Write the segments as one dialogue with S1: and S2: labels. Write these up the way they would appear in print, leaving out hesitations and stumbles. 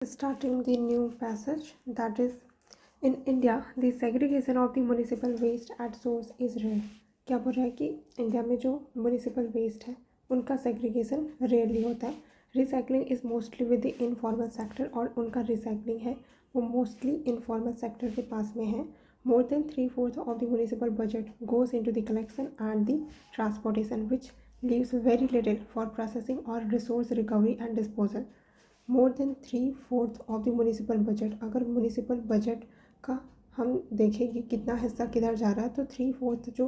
S1: Starting the new passage, that is, in India, the segregation of the municipal waste at source is rare. क्या बोल रहा है कि India में जो म्यूनिसिपल वेस्ट है उनका सेग्रीगेशन रेयरली होता है. Recycling is mostly with the informal sector, और उनका रिसाइकलिंग है वो मोस्टली इनफॉर्मल सेक्टर के पास में है. More than 3/4 of the municipal budget goes into the collection and the transportation, which leaves very little for processing और resource recovery and disposal. More than 3/4 of the municipal budget, अगर municipal budget का हम देखें कि कितना हिस्सा किधर जा रहा है तो 3/4 जो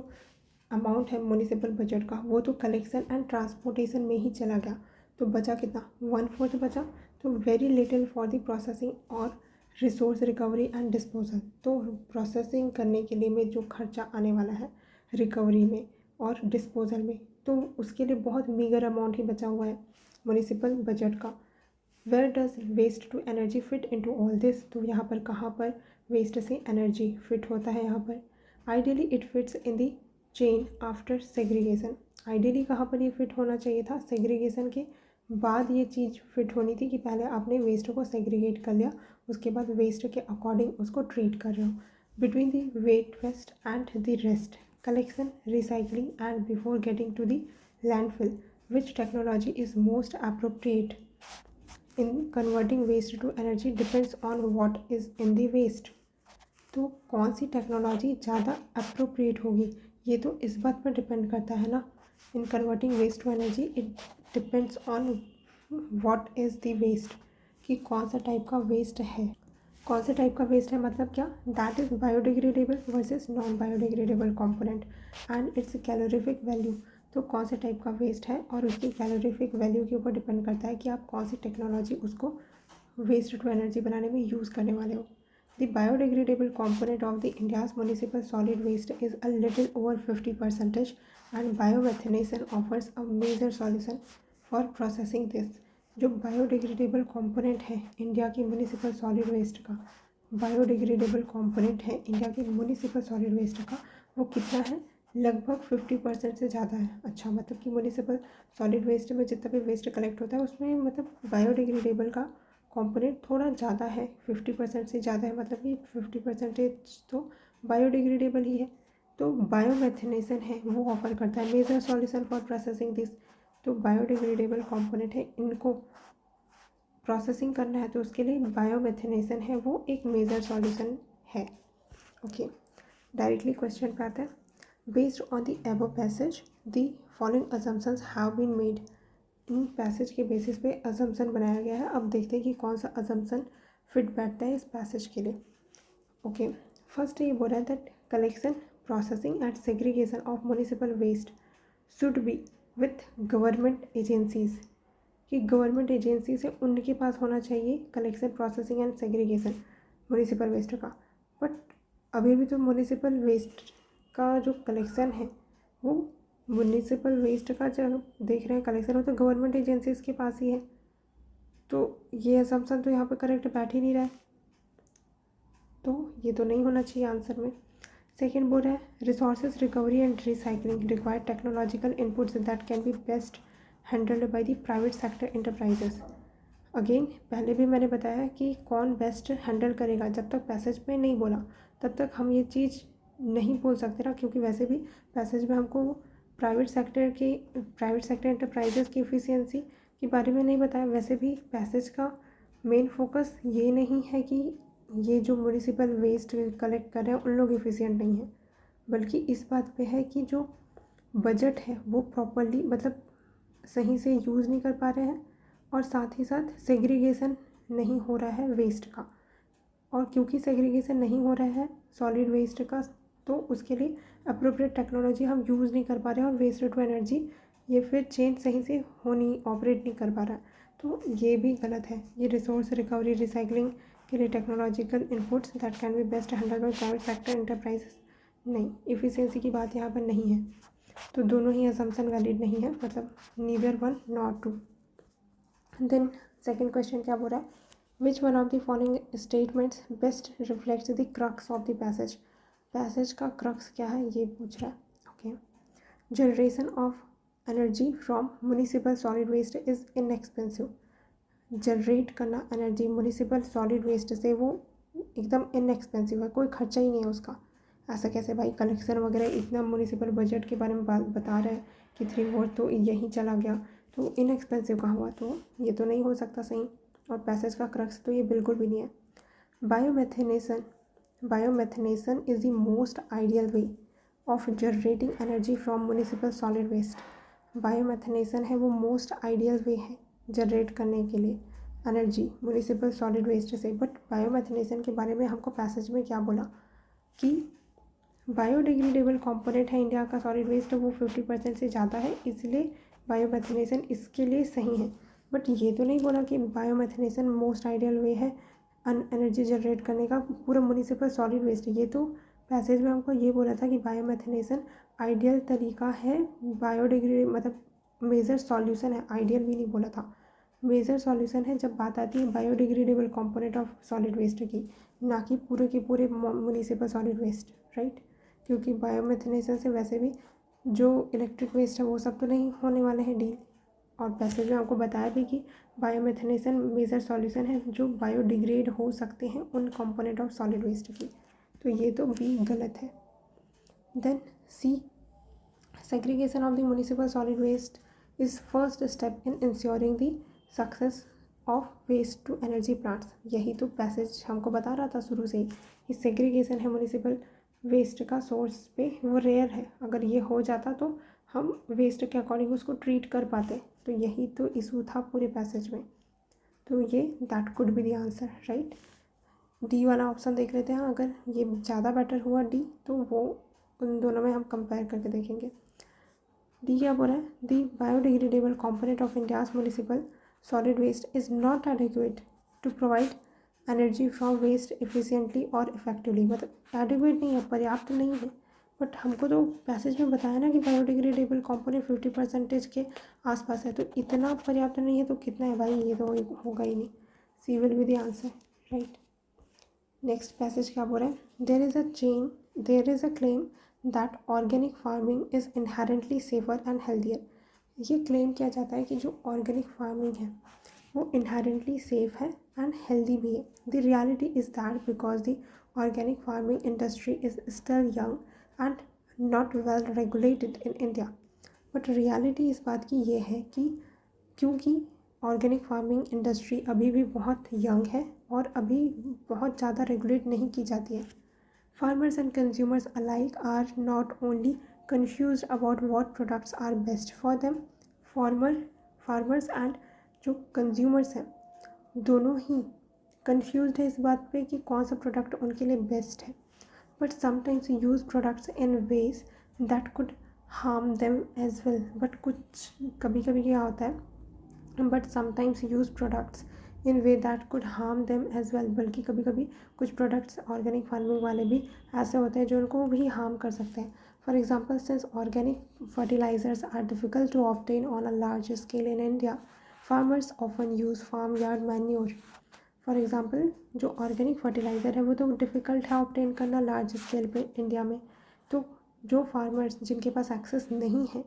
S1: अमाउंट है म्यूनिसिपल बजट का वो तो कलेक्शन एंड ट्रांसपोर्टेशन में ही चला गया. तो बचा कितना? 1/4 बचा. तो very little for the processing और रिसोर्स रिकवरी एंड डिस्पोजल. तो प्रोसेसिंग करने के लिए में जो खर्चा आने वाला है रिकवरी में और डिस्पोजल में, तो उसके लिए बहुत मीगर अमाउंट ही बचा हुआ है म्यूनिसिपल बजट का. Where does waste to energy fit into all this? तो यहाँ पर कहाँ पर वेस्ट से एनर्जी फिट होता है? यहाँ पर ideally it fits in the chain after segregation. Ideally कहाँ पर ये फिट होना चाहिए था? सेग्रीगेशन के बाद ये चीज़ फिट होनी थी कि पहले आपने वेस्ट को सेग्रीगेट कर लिया, उसके बाद वेस्ट के अकॉर्डिंग उसको ट्रीट कर रहे हो. Between the waste and the rest, collection, recycling and before getting to the landfill, which technology is most appropriate in converting waste to energy depends on what is in the waste. तो कौन सी technology ज़्यादा appropriate होगी ये तो इस बात पर depend करता है ना. In converting waste to energy it depends on what is the waste, कि कौन सा टाइप का वेस्ट है. कौन से टाइप का वेस्ट है मतलब क्या? That is biodegradable versus non biodegradable component and it's calorific value. तो कौन से टाइप का वेस्ट है और उसकी कैलोरीफिक वैल्यू के ऊपर डिपेंड करता है कि आप कौन सी टेक्नोलॉजी उसको वेस्ट टू एनर्जी बनाने में यूज़ करने वाले हो. The biodegradable component of the India's municipal solid waste is a little over 50%, and biomethanation offers a major solution for processing this. जो बायोडिग्रेडेबल कंपोनेंट है इंडिया की म्यूनिसिपल सॉलिड वेस्ट का, biodegradable component है India की municipal solid waste का, वो कितना है? लगभग 50% से ज़्यादा है. अच्छा, मतलब कि म्यूनिसिपल सॉलिड वेस्ट में जितना भी वेस्ट कलेक्ट होता है उसमें मतलब बायोडिग्रेडेबल का कंपोनेंट थोड़ा ज़्यादा है, 50% से ज़्यादा है. मतलब कि 50% तो बायोडिग्रेडेबल ही है. तो बायोमेथनेशन है वो ऑफर करता है major solution for processing this. तो बायोडिग्रेडेबल कंपोनेंट है, इनको प्रोसेसिंग करना है तो उसके लिए बायोमेथनेशन है वो एक मेजर सॉल्यूशन है. ओके, डायरेक्टली क्वेश्चन पे आता है. Based on the above passage the following assumptions have been made. इन पैसेज के बेसिस पे असम्पशन बनाया गया है. अब देखते हैं कि कौन सा असम्पशन फिट बैठता है इस पैसेज के लिए. ओके, फर्स्ट ये बोल रहा है that collection, processing and segregation of municipal waste should be with government agencies. कि गवर्नमेंट एजेंसी से उनके पास होना चाहिए collection, processing and segregation municipal waste का. बट अभी भी तो म्यूनिसिपल वेस्ट का जो कलेक्शन है वो म्यूनिसिपल वेस्ट का जब देख रहे हैं कलेक्शन हो तो गवर्नमेंट एजेंसीज के पास ही है. तो ये असम्पशन तो यहाँ पर करेक्ट बैठ ही नहीं रहा है, तो ये तो नहीं होना चाहिए आंसर में. सेकेंड बोल रहा है resources recovery and recycling require technological inputs that can B best handled by the private sector enterprises. Again पहले भी मैंने बताया कि कौन बेस्ट हैंडल करेगा, जब तक पैसेज में नहीं बोला तब तक हम ये चीज़ नहीं बोल सकते ना, क्योंकि वैसे भी पैसेज में हमको प्राइवेट सेक्टर इंटरप्राइजेस की एफिशिएंसी के बारे में नहीं बताया. वैसे भी पैसेज का मेन फोकस ये नहीं है कि ये जो म्यूनिसिपल वेस्ट कलेक्ट कर रहे हैं उन लोग एफिशिएंट नहीं हैं, बल्कि इस बात पे है कि जो बजट है वो प्रॉपरली मतलब सही से यूज़ नहीं कर पा रहे हैं, और साथ ही साथ सेग्रीगेशन नहीं हो रहा है वेस्ट का. और क्योंकि सेग्रीगेशन नहीं हो रहा है सॉलिड वेस्ट का तो उसके लिए अप्रोप्रिएट टेक्नोलॉजी हम यूज़ नहीं कर पा रहे हैं, और वेस्ट टू एनर्जी ये फिर चेंज सही से ऑपरेट नहीं कर पा रहा है. तो ये भी गलत है. ये रिसोर्स रिकवरी रिसाइकलिंग के लिए technological inputs that can B best handle by private sector enterprises, नहीं, इफ़िशिएंसी की बात यहाँ पर नहीं है. तो दोनों ही असम्पशन वैलिड नहीं है, मतलब neither one nor two. Then second question क्या बोल रहा है, which one of the following statements best reflects the crux of the passage. Passage का क्रक्स क्या है ये पूछ रहा है. Okay, generation of energy from municipal solid waste is inexpensive. Generate करना एनर्जी म्युनिसिपल सॉलिड वेस्ट से वो एकदम इनएक्सपेंसिव है, कोई खर्चा ही नहीं है उसका। ऐसा कैसे भाई, कलेक्शन वगैरह इतना म्युनिसिपल बजट के बारे में बात बता रहे हैं कि 3/4 तो यहीं चला गया, तो इनएक्सपेंसिव कहाँ हुआ, तो ये तो नहीं हो सकता सही। और पैसेज का क्रक्स तो ये बिल्कुल भी नहीं है। Biomethanation biomethanation is the most ideal way of generating energy from municipal solid waste. Biomethanation है वो मोस्ट आइडियल वे है जनरेट करने के लिए एनर्जी म्युनिसिपल सॉलिड वेस्ट से। बट बायोमेथेनेशन के बारे में हमको पैसेज में क्या बोला कि बायोडिग्रेडेबल कंपोनेंट है इंडिया का सॉलिड वेस्ट, वो 50% से ज़्यादा है, इसलिए बायोमेथेनेशन इसके लिए सही है। बट ये तो नहीं बोला कि बायोमेथेनेशन मोस्ट आइडियल वे है एनर्जी जनरेट करने का पूरा म्युनिसिपल सॉलिड वेस्ट। ये तो पैसेज में हमको ये बोला था कि बायोमेथेनेशन आइडियल तरीका है, बायोडिग्रेड मतलब मेजर सॉल्यूशन है, आइडियल भी नहीं बोला था, मेजर सॉल्यूशन है जब बात आती है biodegradable component of solid waste की, ना कि पूरे के पूरे म्युनिसिपल सॉलिड वेस्ट, राइट। क्योंकि बायोमेथेनेशन से वैसे भी जो इलेक्ट्रिक वेस्ट है वो सब तो नहीं होने वाले हैं डील। और पैसेज में आपको बताया भी कि बायोमेथेनेशन मेजर सॉल्यूशन है जो बायोडिग्रेड हो सकते हैं उन कंपोनेंट ऑफ सॉलिड वेस्ट की, तो ये तो भी गलत है। Then C, segregation of the municipal solid waste is first step in ensuring the success of waste to energy plants. यही तो पैसेज हमको बता रहा था शुरू से ही कि सेग्रीगेशन है म्युनिसिपल वेस्ट का सोर्स पे वो रेयर है, अगर ये हो जाता तो हम वेस्ट के अकॉर्डिंग उसको ट्रीट कर पाते, तो यही तो इशू था पूरे पैसेज में। तो ये that could be the answer, right. D वाला ऑप्शन देख लेते हैं, अगर ये ज़्यादा बेटर हुआ डी तो वो उन दोनों में हम कंपेयर करके देखेंगे। डी क्या बोल रहा है, the biodegradable component of India's municipal solid waste is not adequate to provide energy from waste efficiently और इफेक्टिवली। मतलब एडिक्वेट नहीं है, पर्याप्त नहीं है। बट हमको तो पैसेज में बताया ना कि बायोडिग्रेडेबल कंपोनेंट 50% के आसपास है, तो इतना पर्याप्त नहीं है तो कितना है भाई, ये तो होगा ही नहीं। C will be the answer, right. Next passage क्या बोल रहा है, there is a claim that organic farming is inherently safer and healthier. ये क्लेम किया जाता है कि जो ऑर्गेनिक फार्मिंग है वो इनहेरेंटली सेफ है एंड हेल्दी भी है। The reality is that because the organic farming industry is still young and not well regulated in India. But reality इस बात की ये है कि क्योंकि ऑर्गेनिक फार्मिंग इंडस्ट्री अभी भी बहुत यंग है और अभी बहुत ज़्यादा रेगुलेट नहीं की जाती है। Farmers and consumers alike are not only confused about what products are best for them, farmers and जो कंज्यूमर्स हैं दोनों ही कन्फ्यूज है इस बात पे कि कौन सा प्रोडक्ट उनके लिए बेस्ट है। But sometimes use products in ways that could harm them as well. But कुछ कभी कभी क्या होता है, but sometimes use products in way that could harm them as well. बल्कि कभी कभी कुछ प्रोडक्ट्स ऑर्गेनिक फार्मिंग वाले भी ऐसे होते हैं जो उनको भी हार्म कर सकते हैं। For example, since organic fertilisers are difficult to obtain on a large scale in India, farmers often use farm yard manure. For example, जो ऑर्गेनिक फर्टिलाइज़र है वो तो डिफ़िकल्ट है ऑब्टेन करना लार्ज स्केल पे इंडिया में, तो जो फार्मर्स जिनके पास एक्सेस नहीं है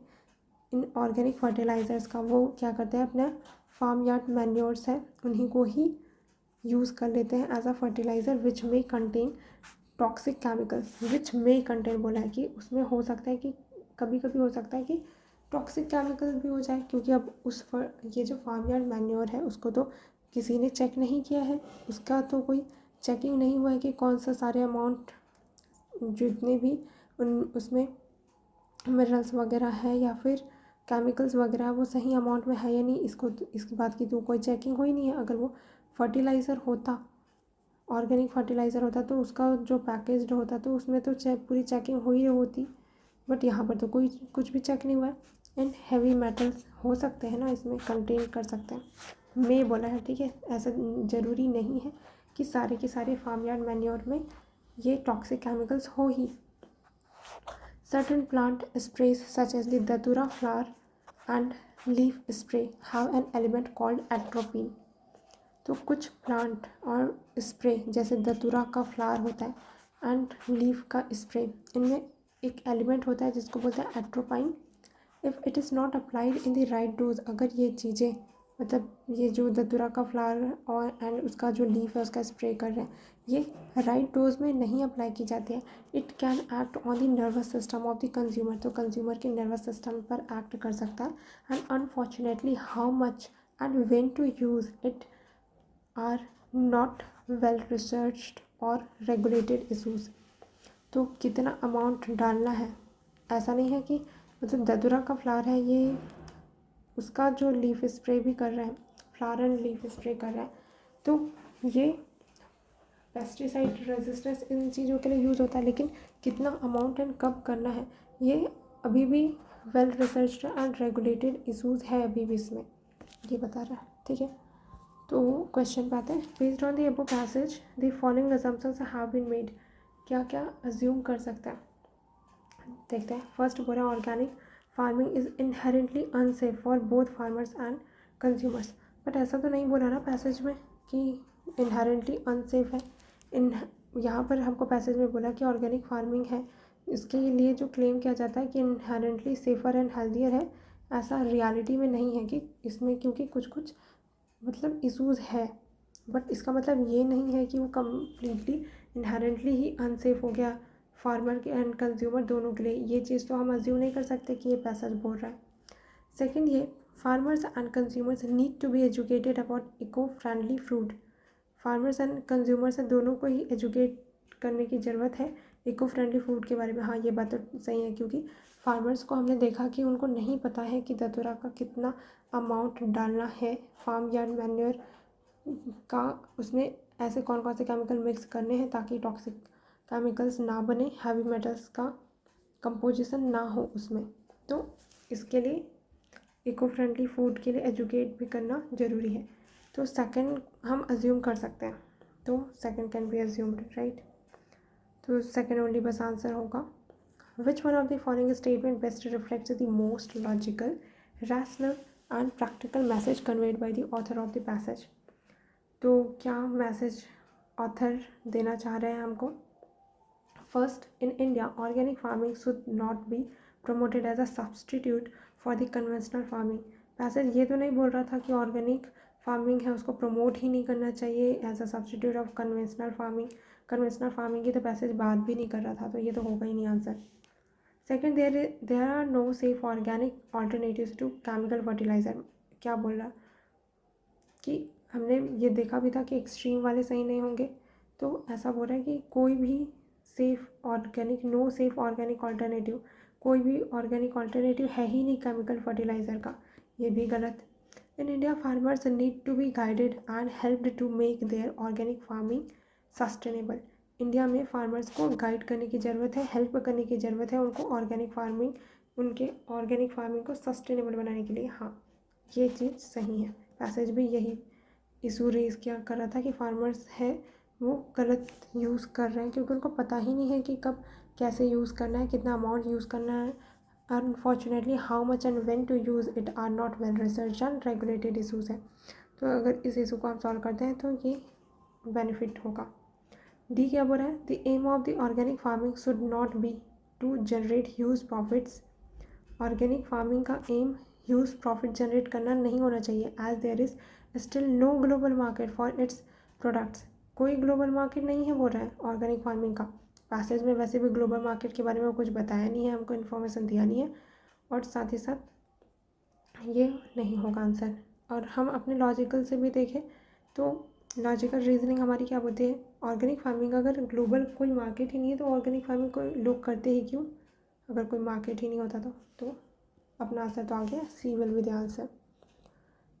S1: इन ऑर्गेनिक फर्टिलाइज़र्स का, वो क्या करते हैं, अपने फार्म यार्ड मैन्योर्स है उन्हीं को ही यूज़ कर लेते हैं एज अ फर्टिलाइज़र विच में कंटेन टॉक्सिक केमिकल्स। विच में कंटेन बोला है कि उसमें हो सकता है कि कभी कभी हो सकता है कि टॉक्सिक केमिकल भी हो जाए, क्योंकि अब ये जो फार्म यार्ड मैन्योर है उसको तो किसी ने चेक नहीं किया है, उसका तो कोई चेकिंग नहीं हुआ है कि कौन सा सारे अमाउंट जितने भी उसमें मिनरल्स वगैरह है या फिर केमिकल्स वगैरह वो सही अमाउंट में है या नहीं, इसकी बात की तो कोई चेकिंग हुई नहीं है। अगर वो फर्टिलाइज़र होता, ऑर्गेनिक फर्टिलाइज़र होता, तो उसका जो पैकेज्ड होता तो उसमें तो पूरी चेकिंग हुई होती। बट यहाँ पर तो कोई कुछ भी चेक नहीं हुआ है। एंड हैवी मेटल्स हो सकते हैं ना, इसमें कंटेन कर सकते हैं, मैं बोला है, ठीक है। ऐसा ज़रूरी नहीं है कि सारे के सारे फार्म यार्ड मैन्योर में ये टॉक्सिक केमिकल्स हो ही। Certain plant sprays such as the datura flower and leaf spray have an element called atropine। तो कुछ प्लांट और स्प्रे जैसे दतुरा का फ्लावर होता है एंड लीफ का स्प्रे, इनमें एक एलिमेंट होता है जिसको बोलते हैं atropine. If it is not applied in the right dose, अगर ये चीज़ें मतलब ये जो धतूरा का फ्लावर और एंड उसका जो लीफ है उसका स्प्रे कर रहे हैं, ये राइट डोज में नहीं अप्लाई की जाती है। It can act on the nervous system of the consumer, तो कंज्यूमर के नर्वस सिस्टम पर एक्ट कर सकता है। And unfortunately how much and when to use it are not well researched और रेगुलेटेड इशूज़। तो कितना अमाउंट डालना है, ऐसा नहीं है कि मतलब धतूरा का फ्लावर है, ये उसका जो लीफ स्प्रे भी कर रहे हैं, फ्लावर एंड लीफ स्प्रे कर रहे हैं, तो ये पेस्टिसाइड रेजिस्टेंस इन चीज़ों के लिए यूज़ होता है। लेकिन कितना अमाउंट एंड कब करना है, ये अभी भी well researched and regulated issues है अभी भी इसमें, ये बता रहा है। ठीक है, तो क्वेश्चन पे आते हैं। Based on the above passage the following assumptions have been made, क्या क्या अज्यूम कर सकता है, देखते हैं। फर्स्ट बोला organic farming is inherently unsafe for both farmers and consumers, but ऐसा तो नहीं बोला ना पैसेज में कि इनहेरेंटली अनसेफ है। इन यहाँ पर हमको पैसेज में बोला कि ऑर्गेनिक फार्मिंग है, इसके लिए जो क्लेम किया जाता है कि इनहेरेंटली सेफ़र एंड हेल्दियर है, ऐसा रियलिटी में नहीं है कि इसमें, क्योंकि कुछ कुछ मतलब इशूज़ है, बट इसका मतलब ये नहीं है कि वो कम्प्लीटली इनहेरेंटली ही अनसेफ हो गया फार्मर के एंड कंज्यूमर दोनों के लिए। ये चीज़ तो हम अज्यूम नहीं कर सकते कि ये पैसेज बोल रहा है। सेकंड, ये farmers and consumers need to be educated about eco friendly food, farmers and consumers दोनों को ही एजुकेट करने की ज़रूरत है इको फ्रेंडली फूड के बारे में। हाँ, ये बात तो सही है, क्योंकि फार्मर्स को हमने देखा कि उनको नहीं पता है कि धतूरा का कितना अमाउंट डालना है फार्म यार्ड मैन्योर का, उसमें ऐसे कौन कौन से केमिकल मिक्स करने हैं ताकि टॉक्सिक केमिकल्स ना बने, हैवी मेटल्स का कंपोजिशन ना हो उसमें। तो इसके लिए इको फ्रेंडली फूड के लिए एजुकेट भी करना ज़रूरी है। तो सेकंड हम अज्यूम कर सकते हैं, तो second can be assumed, right. तो सेकंड ओनली बस आंसर होगा। Which one of the following statement best reflects the most logical, rational and practical message conveyed by the author of the passage, तो क्या message author देना चाह रहे हैं हमको। First, in India organic farming should not be promoted as a substitute for the conventional farming, passage ये तो नहीं बोल रहा था कि ऑर्गेनिक फार्मिंग है उसको प्रमोट ही नहीं करना चाहिए as a substitute of conventional farming, conventional farming की तो पैसेज बात भी नहीं कर रहा था, तो ये तो होगा ही नहीं answer. Second, there are no safe organic alternatives to chemical fertiliser, क्या बोल रहा कि हमने ये देखा भी था कि एक्सट्रीम वाले सही नहीं होंगे, तो ऐसा बोल रहा है कि कोई भी safe organic, no safe organic alternative, कोई भी ऑर्गेनिक ऑल्टरनेटिव है ही नहीं केमिकल फर्टिलाइज़र का, ये भी गलत। In India farmers need to be guided and helped to make their organic farming sustainable, India में फार्मर्स को गाइड करने की ज़रूरत है, हेल्प करने की ज़रूरत है उनको ऑर्गेनिक फार्मिंग, उनके ऑर्गेनिक फार्मिंग को सस्टेनेबल बनाने के लिए। हाँ, ये चीज़ सही है, पैसेज भी यही इशू रेज़ किया कर रहा था कि फार्मर्स है वो गलत यूज़ कर रहे हैं, क्योंकि उनको पता ही नहीं है कि कब कैसे यूज़ करना है, कितना अमाउंट यूज़ करना है। Unfortunately how much and when to use it are not well research and regulated issues है। तो अगर इस इशू को हम सॉल्व करते हैं तो ये बेनिफिट होगा। डी क्या बोल रहा है, the aim of the organic farming should not be to generate huge profits, organic farming का एम ह्यूज प्रॉफिट जनरेट करना नहीं होना चाहिए, as there is still no global market for its products, कोई ग्लोबल मार्केट नहीं है बोल रहा है ऑर्गेनिक फार्मिंग का। पैसेज में वैसे भी ग्लोबल मार्केट के बारे में कुछ बताया नहीं है, हमको इन्फॉर्मेशन दिया नहीं है, और साथ ही साथ ये नहीं होगा आंसर। और हम अपने लॉजिकल से भी देखें तो लॉजिकल रीजनिंग हमारी क्या बोलती है, ऑर्गेनिक फार्मिंग अगर ग्लोबल कोई मार्केट ही नहीं है तो ऑर्गेनिक फार्मिंग को लोग करते ही क्यों, अगर कोई मार्केट ही नहीं होता तो अपना आंसर तो आ गया, C will be the answer.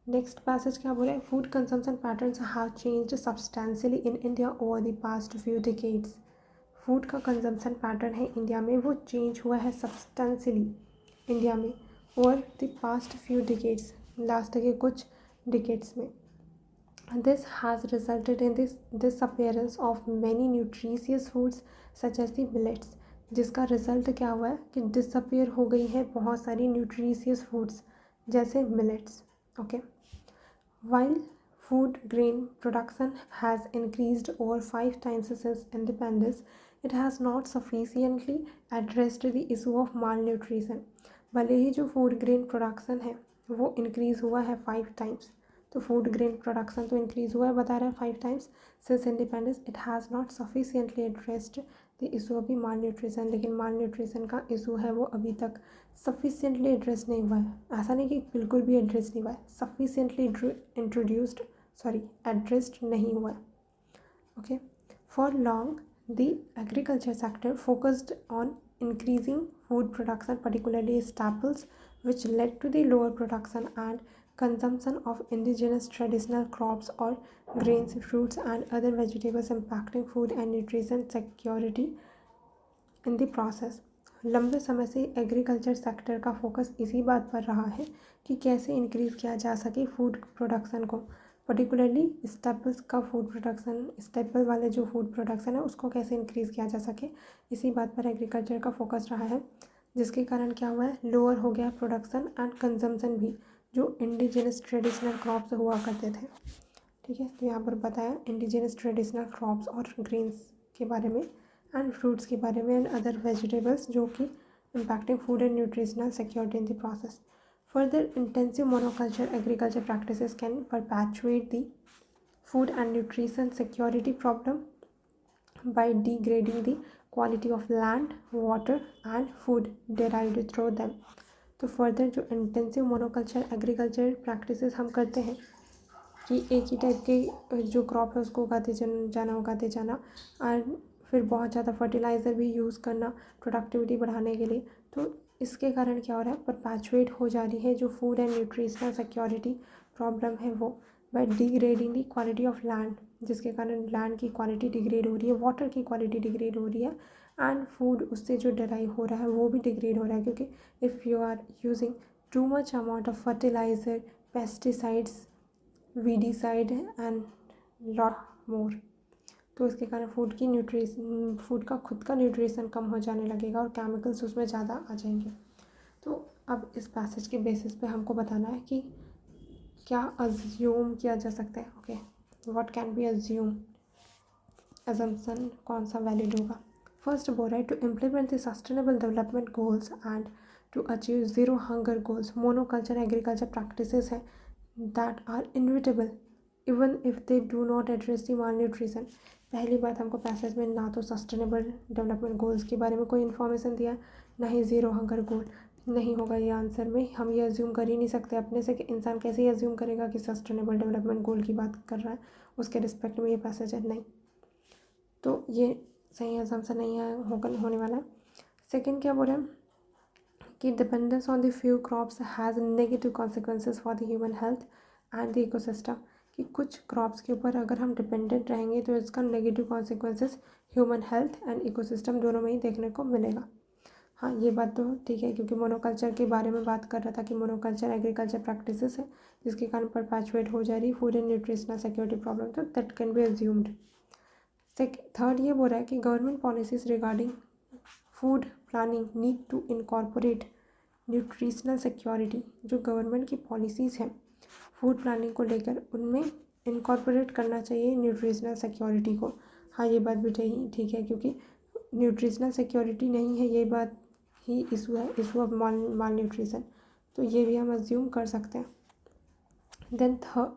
S1: Next passage क्या बोले, food consumption patterns have changed substantially in India over the past few decades, food का कंजम्पशन पैटर्न है इंडिया में वो चेंज हुआ है सब्सटेंशियली इंडिया में over the past few decades, last के कुछ डिकेड्स में। This has resulted in this disappearance of many nutritious foods such as the millets, जिसका रिजल्ट क्या हुआ है कि डिसअपियर हो गई है बहुत सारी न्यूट्रिशियस फूड्स जैसे millets. Okay, while food grain production has increased over 5 times since independence, it has not sufficiently addressed the issue of malnutrition, भले ही जो फूड ग्रेन प्रोडक्शन है वो इंक्रीज़ हुआ है 5 टाइम्स, तो फूड ग्रेन प्रोडक्शन तो increase हुआ है, बता रहा है 5 times since independence. It has not sufficiently addressed the issue of the mall nutrition, लेकिन माल न्यूट्रिशन का इशू है वो अभी तक सफिशिएंटली एड्रेस नहीं हुआ है। ऐसा नहीं कि बिल्कुल भी एड्रेस नहीं हुआ है, सफिशिएंटली एड्रेस्ड नहीं हुआ है। Okay, for long, the agriculture sector focused on increasing food production, particularly staples, which led to the lower production and consumption of indigenous traditional crops or grains, fruits, and other vegetables, impacting food and nutrition security in the process. लंबे समय से agriculture sector का focus इसी बात पर रहा है कि कैसे इंक्रीज़ किया जा सके फूड प्रोडक्शन को, पर्टिकुलरली स्टेपल्स का फूड प्रोडक्शन, स्टेपल वाले जो फूड प्रोडक्शन है उसको कैसे इंक्रीज़ किया जा सके, इसी बात पर एग्रीकल्चर का फोकस रहा है। जिसके कारण क्या हुआ है, लोअर हो गया प्रोडक्शन एंड कंजम्पशन भी, जो इंडिजिनस ट्रेडिशनल क्रॉप्स हुआ करते थे। ठीक है, तो यहाँ पर बताया इंडिजिनस ट्रेडिशनल क्रॉप्स और ग्रेन्स के बारे में एंड फ्रूट्स के बारे में एंड अदर वेजिटेबल्स जो कि impacting food and nutritional security in the process. Further intensive monoculture agriculture practices can perpetuate the food and nutrition security problem by degrading the quality of land, water and food derived through them। तो further जो intensive monoculture agriculture practices हम करते हैं कि एक ही type के जो crop है उसको उगाते जाना और फिर बहुत ज़्यादा फर्टिलाइज़र भी यूज़ करना प्रोडक्टिविटी बढ़ाने के लिए, तो इसके कारण क्या हो रहा है, परपैचुएट हो जा रही है जो food and nutritional security problem है वो by degrading the quality of land, जिसके कारण लैंड की क्वालिटी डिग्रेड हो रही है, वाटर की क्वालिटी डिग्रेड हो रही है एंड फूड उससे जो डराइव हो रहा है वो भी डिग्रेड हो रहा है, क्योंकि if you are using too much amount of fertiliser, pesticides, weedicide and lot more, तो इसके कारण फूड का खुद का न्यूट्रिशन कम हो जाने लगेगा और केमिकल्स उसमें ज़्यादा आ जाएंगे। तो अब इस पैसेज के बेसिस पे हमको बताना है कि क्या अज्यूम किया जा सकता है। Okay, what can be assume, assumption कौन सा वैलिड होगा। फर्स्ट बोल रहा है to implement the sustainable development goals and to achieve zero hunger goals, monoculture agriculture practices हैं that are inevitable even if they do not address the malnutrition. पहली बात, हमको पैसेज में ना तो सस्टेनेबल डेवलपमेंट गोल्स के बारे में कोई इन्फॉर्मेशन दिया है, ना ही ज़ीरो हंगर गोल। नहीं होगा ये आंसर में, हम ये अज्यूम कर ही नहीं सकते अपने से कि इंसान कैसे ही अज्यूम करेगा कि सस्टेनेबल डेवलपमेंट गोल की बात कर रहा है, उसके रिस्पेक्ट में ये पैसेज है नहीं, तो ये सही अजम्पशन नहीं है, होने वाला है। सेकेंड क्या बोल रहे हैं कि dependence on the few crops has negative consequences for the human health and the ecosystem, कि कुछ क्रॉप्स के ऊपर अगर हम डिपेंडेंट रहेंगे तो इसका negative consequences human health and ecosystem दोनों में ही देखने को मिलेगा। हाँ, ये बात तो ठीक है, क्योंकि मोनोकल्चर के बारे में बात कर रहा था कि मोनोकल्चर एग्रीकल्चर प्रैक्टिसेस है जिसके कारण परपैचुएट हो जा रही food and nutritional security problem, तो that can be assumed. Third ये बोल रहा है कि government policies regarding food planning need to incorporate nutritional security, जो गवर्नमेंट की पॉलिसीज़ हैं फूड प्लानिंग को लेकर उनमें इनकॉर्पोरेट करना चाहिए न्यूट्रिशनल सिक्योरिटी को। हाँ, ये बात भी ठीक है, क्योंकि न्यूट्रिशनल सिक्योरिटी नहीं है, ये बात ही इशू है, इशू ऑफ माल न्यूट्रिशन, तो ये भी हम अज्यूम कर सकते हैं। देन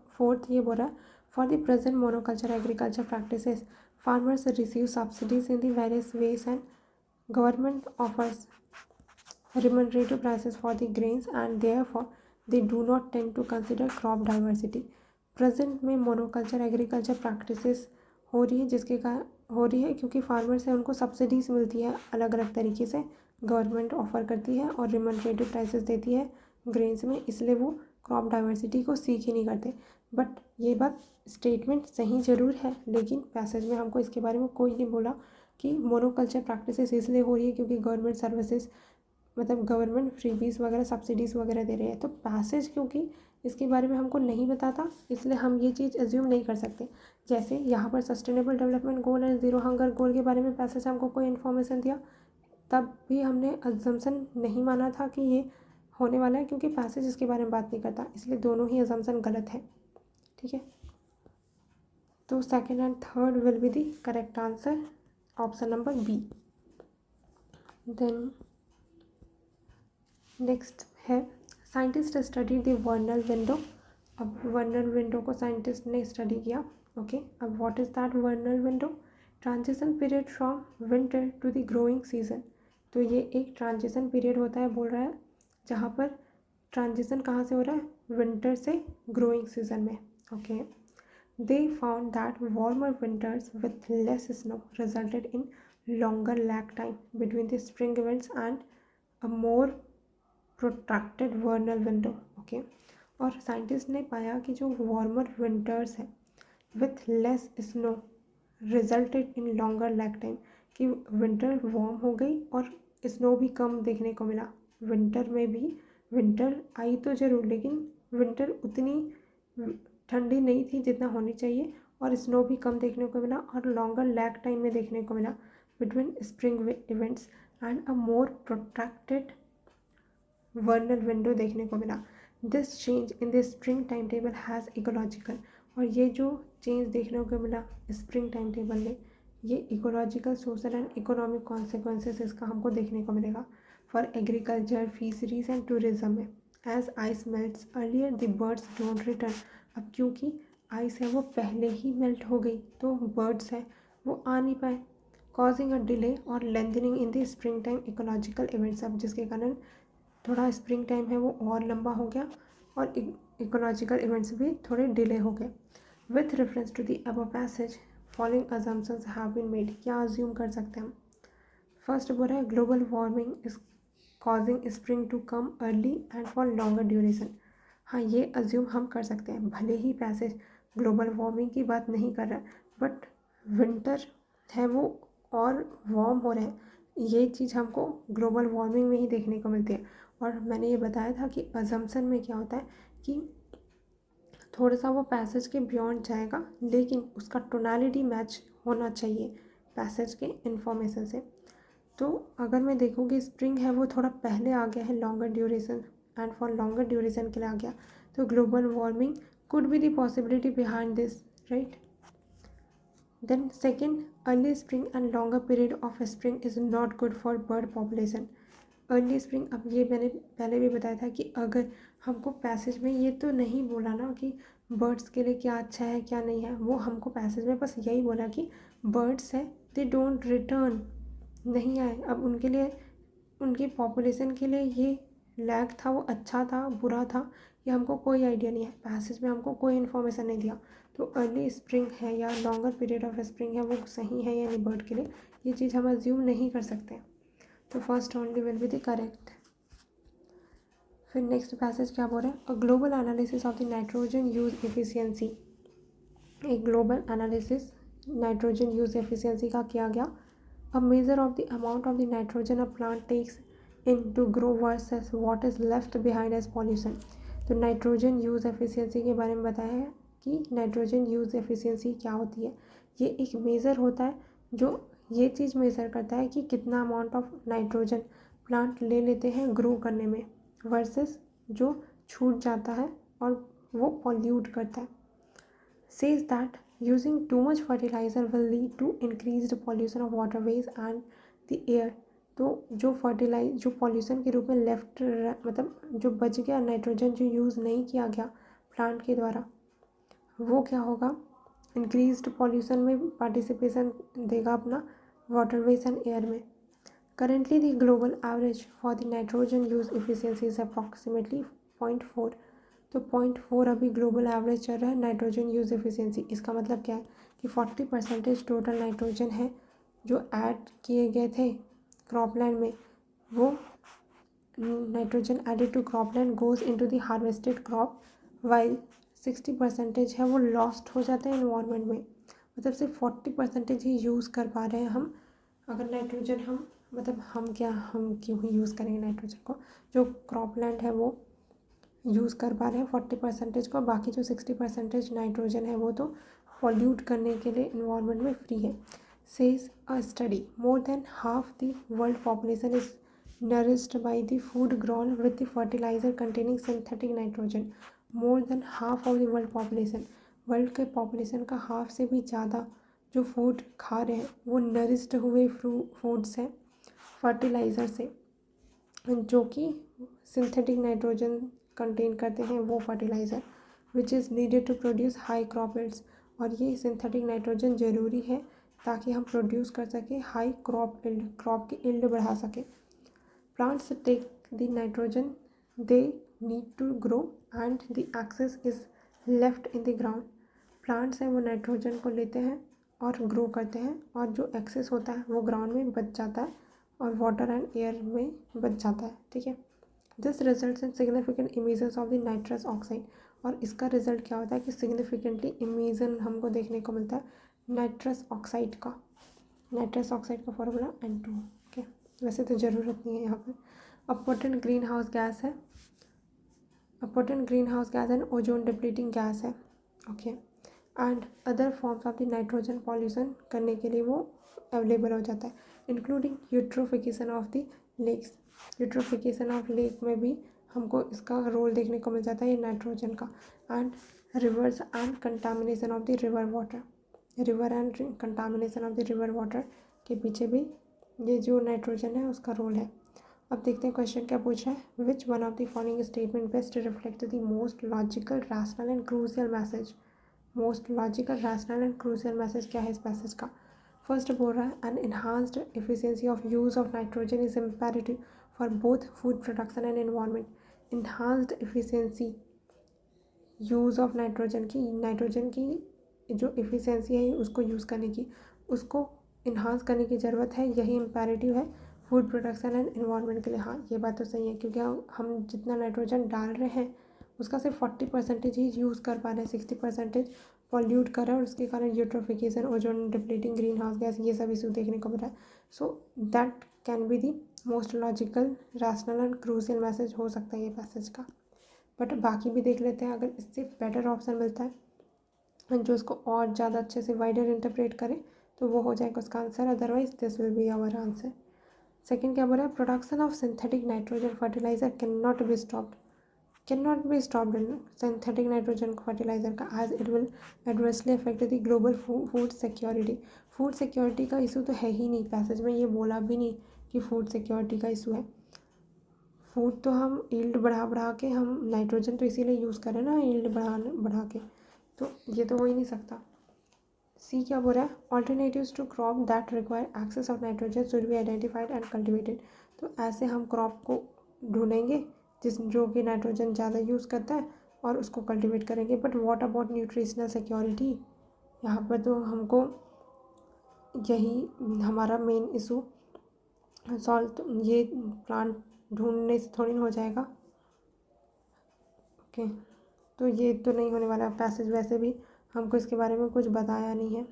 S1: फोर्थ ये बोल रहा है for the present monoculture agriculture practices farmers receive subsidies in the various ways and government offers remunerative prices for the grains and therefore they do not tend to consider crop diversity। Present में monoculture agriculture practices हो रही है, जिसके कारण हो रही है क्योंकि फार्मर से उनको सब्सिडीज़ मिलती है अलग अलग तरीके से, गवर्नमेंट ऑफर करती है और रिम्यूनरेटिव प्राइसेस देती है ग्रेन्स में, इसलिए वो क्रॉप डाइवर्सिटी को सीख ही नहीं करते। बट ये बात स्टेटमेंट सही ज़रूर है, लेकिन पैसेज में हमको इसके बारे में कोई नहीं बोला कि मोनोकल्चर प्रैक्टिसेस इसलिए हो रही है क्योंकि गवर्नमेंट सर्विसेज मतलब गवर्नमेंट फ्रीबीज वगैरह सब्सिडीज़ वगैरह दे रही है। तो पैसेज क्योंकि इसके बारे में हमको नहीं बताता, इसलिए हम ये चीज़ एज्यूम नहीं कर सकते। जैसे यहाँ पर sustainable development goal and zero hunger goal के बारे में पैसेज हमको कोई इन्फॉर्मेशन दिया, तब भी हमने अजम्पशन नहीं माना था कि ये होने वाला है, क्योंकि पैसेज इसके बारे में बात नहीं करता, इसलिए दोनों ही अजम्पशन गलत है। ठीक है, तो second and third will be the correct answer, option number B. Then next है scientist study the vernal window अब वर्नल विंडो को साइंटिस्ट ने स्टडी किया। ओके, अब what is that vernal window? Transition period from winter to the growing season. तो ये एक transition period होता है, बोल रहा है, जहाँ पर ट्रांजिशन कहाँ से हो रहा है? विंटर से ग्रोइंग सीजन में। Okay, they found that warmer winters with less snow resulted in longer lag time between the spring events and a more protracted vernal window. Okay, और साइंटिस्ट ने पाया कि जो वार्मर विंटर्स है with less snow resulted in longer lag time, कि winter warm हो गई और स्नो भी कम देखने को मिला। विंटर में भी विंटर आई तो ज़रूर, लेकिन विंटर उतनी ठंडी नहीं थी जितना होनी चाहिए, और स्नो भी कम देखने को मिला, और लॉन्गर लैग टाइम में देखने को मिला between spring events and a more protracted vernal window देखने को मिला। This change in the spring timetable has ecological, और ये जो चेंज देखने को मिला स्प्रिंग टाइम टेबल में, ये ecological, social and economic consequences इसका हमको देखने को मिलेगा for agriculture, fisheries and tourism में। As ice melts earlier the birds don't return. अब क्योंकि आइस है वो पहले ही मेल्ट हो गई, तो बर्ड्स हैं वो आ नहीं पाए, कॉजिंग अ डिले और lengthening in the spring time ecological events. अब जिसके कारण थोड़ा स्प्रिंग टाइम है वो और लंबा हो गया, और इकोलॉजिकल इवेंट्स भी थोड़े डिले हो गए। With reference to the above passage following assumptions have been made. क्या अज्यूम कर सकते हैं हम? फर्स्ट बोल रहा है global warming is causing spring to come early and for longer duration. हाँ, ये अज्यूम हम कर सकते हैं, भले ही पैसेज ग्लोबल वार्मिंग की बात नहीं कर रहा है, बट विंटर है वो और वार्म हो रहे हैं, ये चीज़ हमको ग्लोबल वार्मिंग में ही देखने को मिलती है। और मैंने ये बताया था कि अजम्पशन में क्या होता है कि थोड़ा सा वो पैसेज के बियॉन्ड जाएगा, लेकिन उसका टोनालिटी मैच होना चाहिए पैसेज के इन्फॉर्मेशन से। तो अगर मैं देखूँ कि स्प्रिंग है वो थोड़ा पहले आ गया है longer duration and for longer duration के लिए आ गया, तो global warming could be the possibility behind this, right. Then second, early spring and longer period of spring is not good for bird population. Early spring, अब ये मैंने पहले भी बताया था कि अगर हमको पैसेज में ये तो नहीं बोला ना कि बर्ड्स के लिए क्या अच्छा है क्या नहीं है, वो हमको पैसेज में बस यही बोला कि बर्ड्स है दे डोंट रिटर्न, नहीं आए। अब उनके लिए, उनकी पॉपुलेशन के लिए ये लैग था वो अच्छा था बुरा था, ये हमको कोई आइडिया नहीं है, पैसेज में हमको कोई इन्फॉर्मेशन नहीं दिया। तो अर्ली स्प्रिंग है या लॉन्गर पीरियड ऑफ स्प्रिंग है वो सही है या नहीं बर्ड के लिए, ये चीज़ हम अज्यूम नहीं कर सकते। तो first only will be the correct. फिर नेक्स्ट पैसेज क्या बोल रहा है? A global analysis of the nitrogen use efficiency. एक global analysis nitrogen use efficiency का किया गया। A major of the amount of the nitrogen a plant takes in to grow versus what is left behind as pollution. तो nitrogen use efficiency के बारे में बताया है कि नाइट्रोजन यूज एफिशिएंसी क्या होती है। ये एक मेज़र होता है जो ये चीज़ मेज़र करता है कि कितना अमाउंट ऑफ नाइट्रोजन प्लांट ले लेते हैं ग्रो करने में, वर्सेस जो छूट जाता है और वो पॉल्यूट करता है। Says that using too much fertiliser will lead to increased pollution of waterways and the air. तो जो जो पॉल्यूशन के रूप में लेफ्ट, मतलब जो बच गया नाइट्रोजन जो यूज़ नहीं किया गया प्लांट के द्वारा, वो क्या होगा, इंक्रीज्ड पॉल्यूशन में पार्टिसिपेशन देगा अपना वाटरवेज एंड एयर में। Currently the global average for the nitrogen use efficiency is approximately 0.4। तो 0.4 अभी ग्लोबल एवरेज चल रहा है नाइट्रोजन यूज एफिशिएंसी। इसका मतलब क्या है कि 40% टोटल नाइट्रोजन है जो ऐड किए गए थे क्रॉपलैंड में, वो nitrogen added to cropland goes into the harvested crop, while 60% है वो लॉस्ट हो जाता है इन्वायरमेंट में। मतलब सिर्फ 40% ही यूज़ कर पा रहे हैं हम। अगर नाइट्रोजन हम, मतलब हम क्यों ही यूज़ करेंगे नाइट्रोजन को, जो क्रॉपलैंड है वो यूज़ कर पा रहे हैं 40% को, बाकी जो 60% नाइट्रोजन है वो तो पॉल्यूट करने के लिए इन्वायरमेंट में फ्री है। Says a study more than half the world population is nourished by the food grown with the fertilizer containing synthetic nitrogen. More than half of the world population, world के population का half से भी ज़्यादा जो food खा रहे हैं वो नरिस्ड हुए फूड्स हैं फर्टिलाइज़र से, जो कि सिंथेटिक नाइट्रोजन कंटेन करते हैं वो fertiliser. Which is needed to produce high crop yields. और ये सिंथेटिक नाइट्रोजन ज़रूरी है ताकि हम प्रोड्यूस कर सकें हाई क्रॉप यील्ड, क्रॉप की यील्ड बढ़ा सकें। Plants take the nitrogen they need to grow and the excess is left in the ground. Plants हैं वो नाइट्रोजन को लेते हैं और ग्रो करते हैं, और जो एक्सेस होता है वो ग्राउंड में बच जाता है और वाटर एंड एयर में बच जाता है। ठीक है, this results in significant emissions of the nitrous oxide. और इसका रिजल्ट क्या होता है कि सिग्निफिकेंटली इमिशन हमको देखने को मिलता है नाइट्रस ऑक्साइड का। नाइट्रस ऑक्साइड का फॉर्मूला N2। ओके, वैसे तो ज़रूरत नहीं है यहाँ पर। अब पोटेंट ग्रीन हाउस गैस है, potent greenhouse gas and ozone depleting gas है। Okay, and other forms of the nitrogen pollution करने के लिए वो अवेलेबल हो जाता है, including eutrophication of the lakes. Eutrophication of lake में भी हमको इसका रोल देखने को मिल जाता है ये नाइट्रोजन का। And reverse and contamination of the river water, river and contamination of the river water के पीछे भी ये जो नाइट्रोजन है उसका रोल है। अब देखते हैं क्वेश्चन क्या पूछ रहा है। Which one of the following statement best reflect the most logical rational and crucial message. Most logical rational and crucial message क्या है इस पैसेज का। फर्स्ट बोल रहा है an enhanced efficiency of use of nitrogen is imperative for both food production and environment. Enhanced efficiency use of nitrogen की जो efficiency है उसको यूज़ करने की, उसको इन्हांस करने की ज़रूरत है, यही इम्पेरेटिव है फूड प्रोडक्शन एंड एनवायरनमेंट के लिए। हाँ, ये बात तो सही है, क्योंकि हम जितना नाइट्रोजन डाल रहे हैं उसका सिर्फ 40% ही यूज़ कर पा रहे हैं, 60% पॉल्यूट कर रहे हैं, और उसके कारण eutrophication, ozone depleting, green house gas, ये सब इशू देखने को मिल रहा है। So that can be the most logical rational and crucial message हो सकता है ये पैसेज का। बट बाकी भी देख लेते हैं, अगर इससे बेटर ऑप्शन मिलता है जो इसको और ज़्यादा अच्छे से वाइडर इंटरप्रेट करे तो वो हो जाएगा उसका answer, otherwise this will be our answer. Second क्या बोल रहा है, production of synthetic nitrogen fertiliser can not be stopped. Can not be stopped synthetic nitrogen fertiliser का, as it will adversely affect the global food security. Food security का issue तो है ही नहीं, पैसेज में ये बोला भी नहीं कि फूड सिक्योरिटी का इशू है। फूड तो हम यील्ड बढ़ा के, हम नाइट्रोजन तो इसीलिए यूज़ करें ना यील्ड बढ़ा के, तो ये तो हो ही नहीं सकता। सी क्या बोल रहा है, alternatives to crop that require excess of nitrogen should be identified and cultivated. तो ऐसे हम क्रॉप को ढूंढेंगे जो कि नाइट्रोजन ज़्यादा यूज़ करता है और उसको कल्टिवेट करेंगे। But what about nutritional security, यहाँ पर तो हमको यही हमारा मेन इशू सॉल्व ये प्लांट ढूंढने से थोड़ी ना हो जाएगा। ओके, तो ये तो नहीं होने वाला पैसेज, वैसे भी हमको इसके बारे में कुछ बताया नहीं है।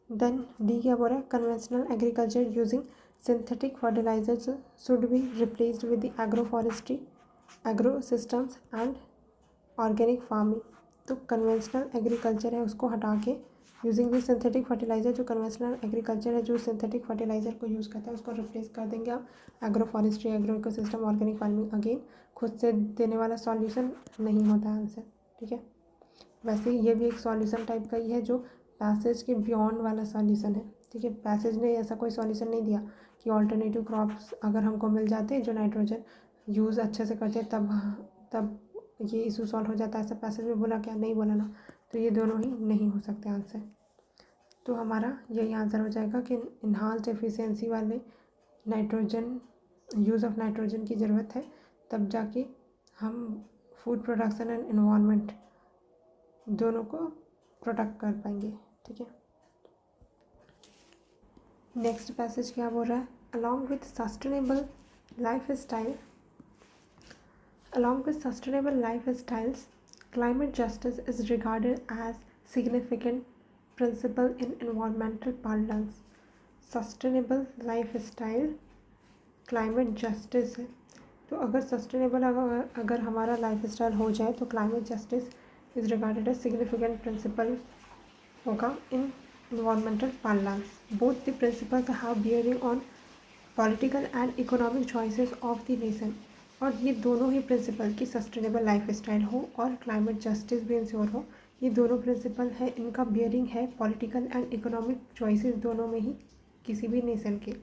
S1: देन डी क्या बोल रहा है, conventional agriculture using synthetic fertilisers should be replaced with the agro forestry, agro systems and organic farming. तो कन्वेंशनल एग्रीकल्चर है उसको हटा के यूजिंग द सिंथेटिक फर्टिलाइजर, जो कन्वेंशनल एग्रीकल्चर है जो सिंथेटिक फर्टिलाइजर को यूज़ करता है उसको रिप्लेस कर देंगे आप agro forestry, agro ecosystem, organic farming. Again खुद से देने वाला सॉल्यूशन नहीं होता है आंसर। ठीक है, वैसे ये भी एक सॉल्यूशन टाइप का ही है जो पैसेज के बियॉन्ड वाला सॉल्यूशन है। ठीक है, पैसेज ने ऐसा कोई सॉल्यूशन नहीं दिया कि ऑल्टरनेटिव क्रॉप्स अगर हमको मिल जाते हैं जो नाइट्रोजन यूज़ अच्छे से करते हैं तब ये इशू सॉल्व हो जाता है, ऐसा पैसेज में बोला क्या, नहीं बोला ना। तो ये दोनों ही नहीं हो सकते आंसर। तो हमारा यही आंसर हो जाएगा कि इन्हांस्ड एफिशिएंसी वाले नाइट्रोजन, यूज़ ऑफ नाइट्रोजन की ज़रूरत है, तब जाके हम फूड प्रोडक्शन एंड एनवायरनमेंट दोनों को प्रोटेक्ट कर पाएंगे। ठीक है, नेक्स्ट पैसेज क्या बोल रहा है, along with sustainable life style, along with sustainable lifestyles, climate justice is regarded as significant principle in environmental parlance. Sustainable lifestyle climate justice है, तो अगर सस्टेनेबल अगर हमारा लाइफ स्टाइल हो जाए तो climate justice is regarded as significant principle होगा in environmental parlance. Both the principles have bearing on political and economic choices of the nation. और ये दोनों ही प्रिंसिपल की सस्टेनेबल लाइफ स्टाइल हो और क्लाइमेट जस्टिस भी इंश्योर हो, ये दोनों प्रिंसिपल है, इनका बियरिंग है पॉलिटिकल एंड इकोनॉमिक चॉइसेस दोनों में ही किसी भी नेशन के।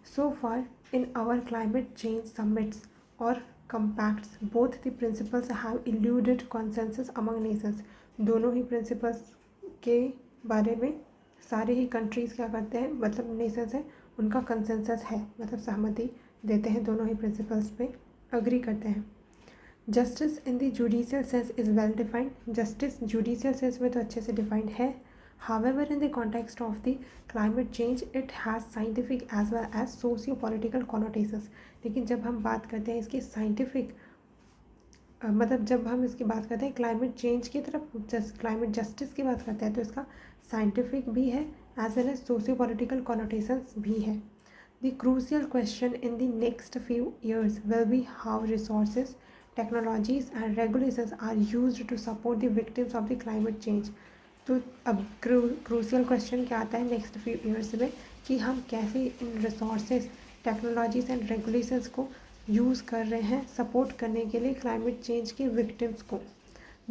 S1: So far in our climate change summits और compacts both the principles have eluded consensus among nations। दोनों ही प्रिंसिपल्स के बारे में सारे ही कंट्रीज़ क्या करते हैं, मतलब नेशंस है, उनका कंसेंसस है, मतलब सहमति देते हैं, दोनों ही प्रिंसिपल्स पे अग्री करते हैं। Justice in the judicial sense is well defined. Justice judicial sense में तो अच्छे से डिफाइंड है। However, in the context of the climate change, it has scientific as well as socio-political connotations। लेकिन जब हम बात करते हैं इसकी साइंटिफिक मतलब जब हम इसकी बात करते हैं क्लाइमेट चेंज की तरफ, क्लाइमेट जस्टिस की बात करते हैं, तो इसका साइंटिफिक भी है as well as socio political connotations भी है। The crucial question in the next few years will be how resources, technologies and regulations are used to support the victims of the climate change. तो अब crucial question क्या आता है next few years में, कि हम कैसे इन रिसोर्सेज, टेक्नोलॉजीज एंड रेगुलेशंस को यूज़ कर रहे हैं सपोर्ट करने के लिए क्लाइमेट चेंज के विक्टिम्स को।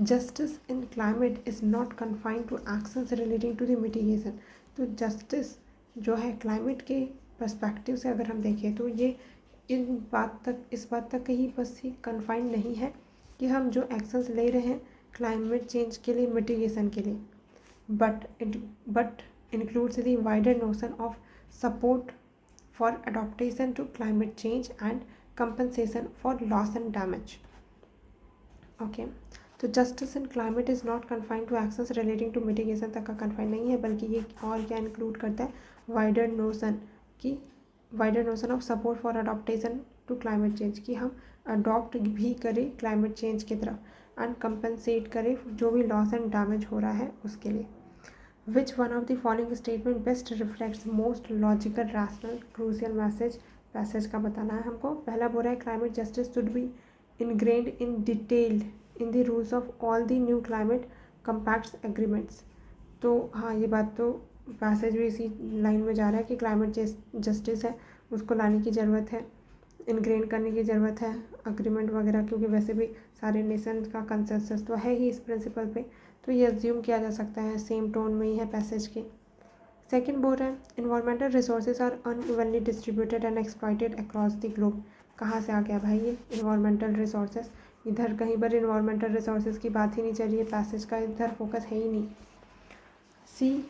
S1: Justice in climate is not confined to actions relating to the mitigation. तो जस्टिस जो है क्लाइमेट के पर्सपेक्टिव से अगर हम देखें तो ये इस बात तक ही बस ही कन्फाइंड नहीं है कि हम जो एक्शंस ले रहे हैं क्लाइमेट चेंज के लिए, मिटिगेशन के लिए, but includes the wider notion of support for adaptation to climate change and compensation for loss and damage। okay, तो justice in climate is not confined to actions relating to mitigation तक का confined नहीं है, बल्कि ये और क्या include करता है, wider notion of support for adaptation to climate change, कि हम अडॉप्ट भी करें क्लाइमेट चेंज की तरफ एंड कंपनसेट करें जो भी लॉस एंड डैमेज हो रहा है उसके लिए। Which one of the following statement best reflects most logical, rational, crucial message? Passage का बताना है हमको। पहला बोल रहा है climate justice should be ingrained in detailed in the rules of all the new climate compacts agreements. तो हाँ, ये बात तो पैसेज भी इसी लाइन में जा रहा है कि क्लाइमेट जस्टिस है उसको लाने की ज़रूरत है, इनग्रेन करने की ज़रूरत है अग्रीमेंट वगैरह, क्योंकि वैसे भी सारे नेशन का कंसेंसस तो है ही इस प्रिंसिपल पे, तो ये अज्यूम किया जा सकता है, सेम टोन में ही है पैसेज के। सेकंड बोल रहा है environmental resources are unevenly distributed and exploited across the globe. कहाँ से आ गया भाई ये इन्वायरमेंटल रिसोर्सेज? इधर कहीं पर इन्वायरमेंटल रिसोर्सेज की बात ही नहीं चल रही है, पैसेज का इधर फोकस है ही नहीं। C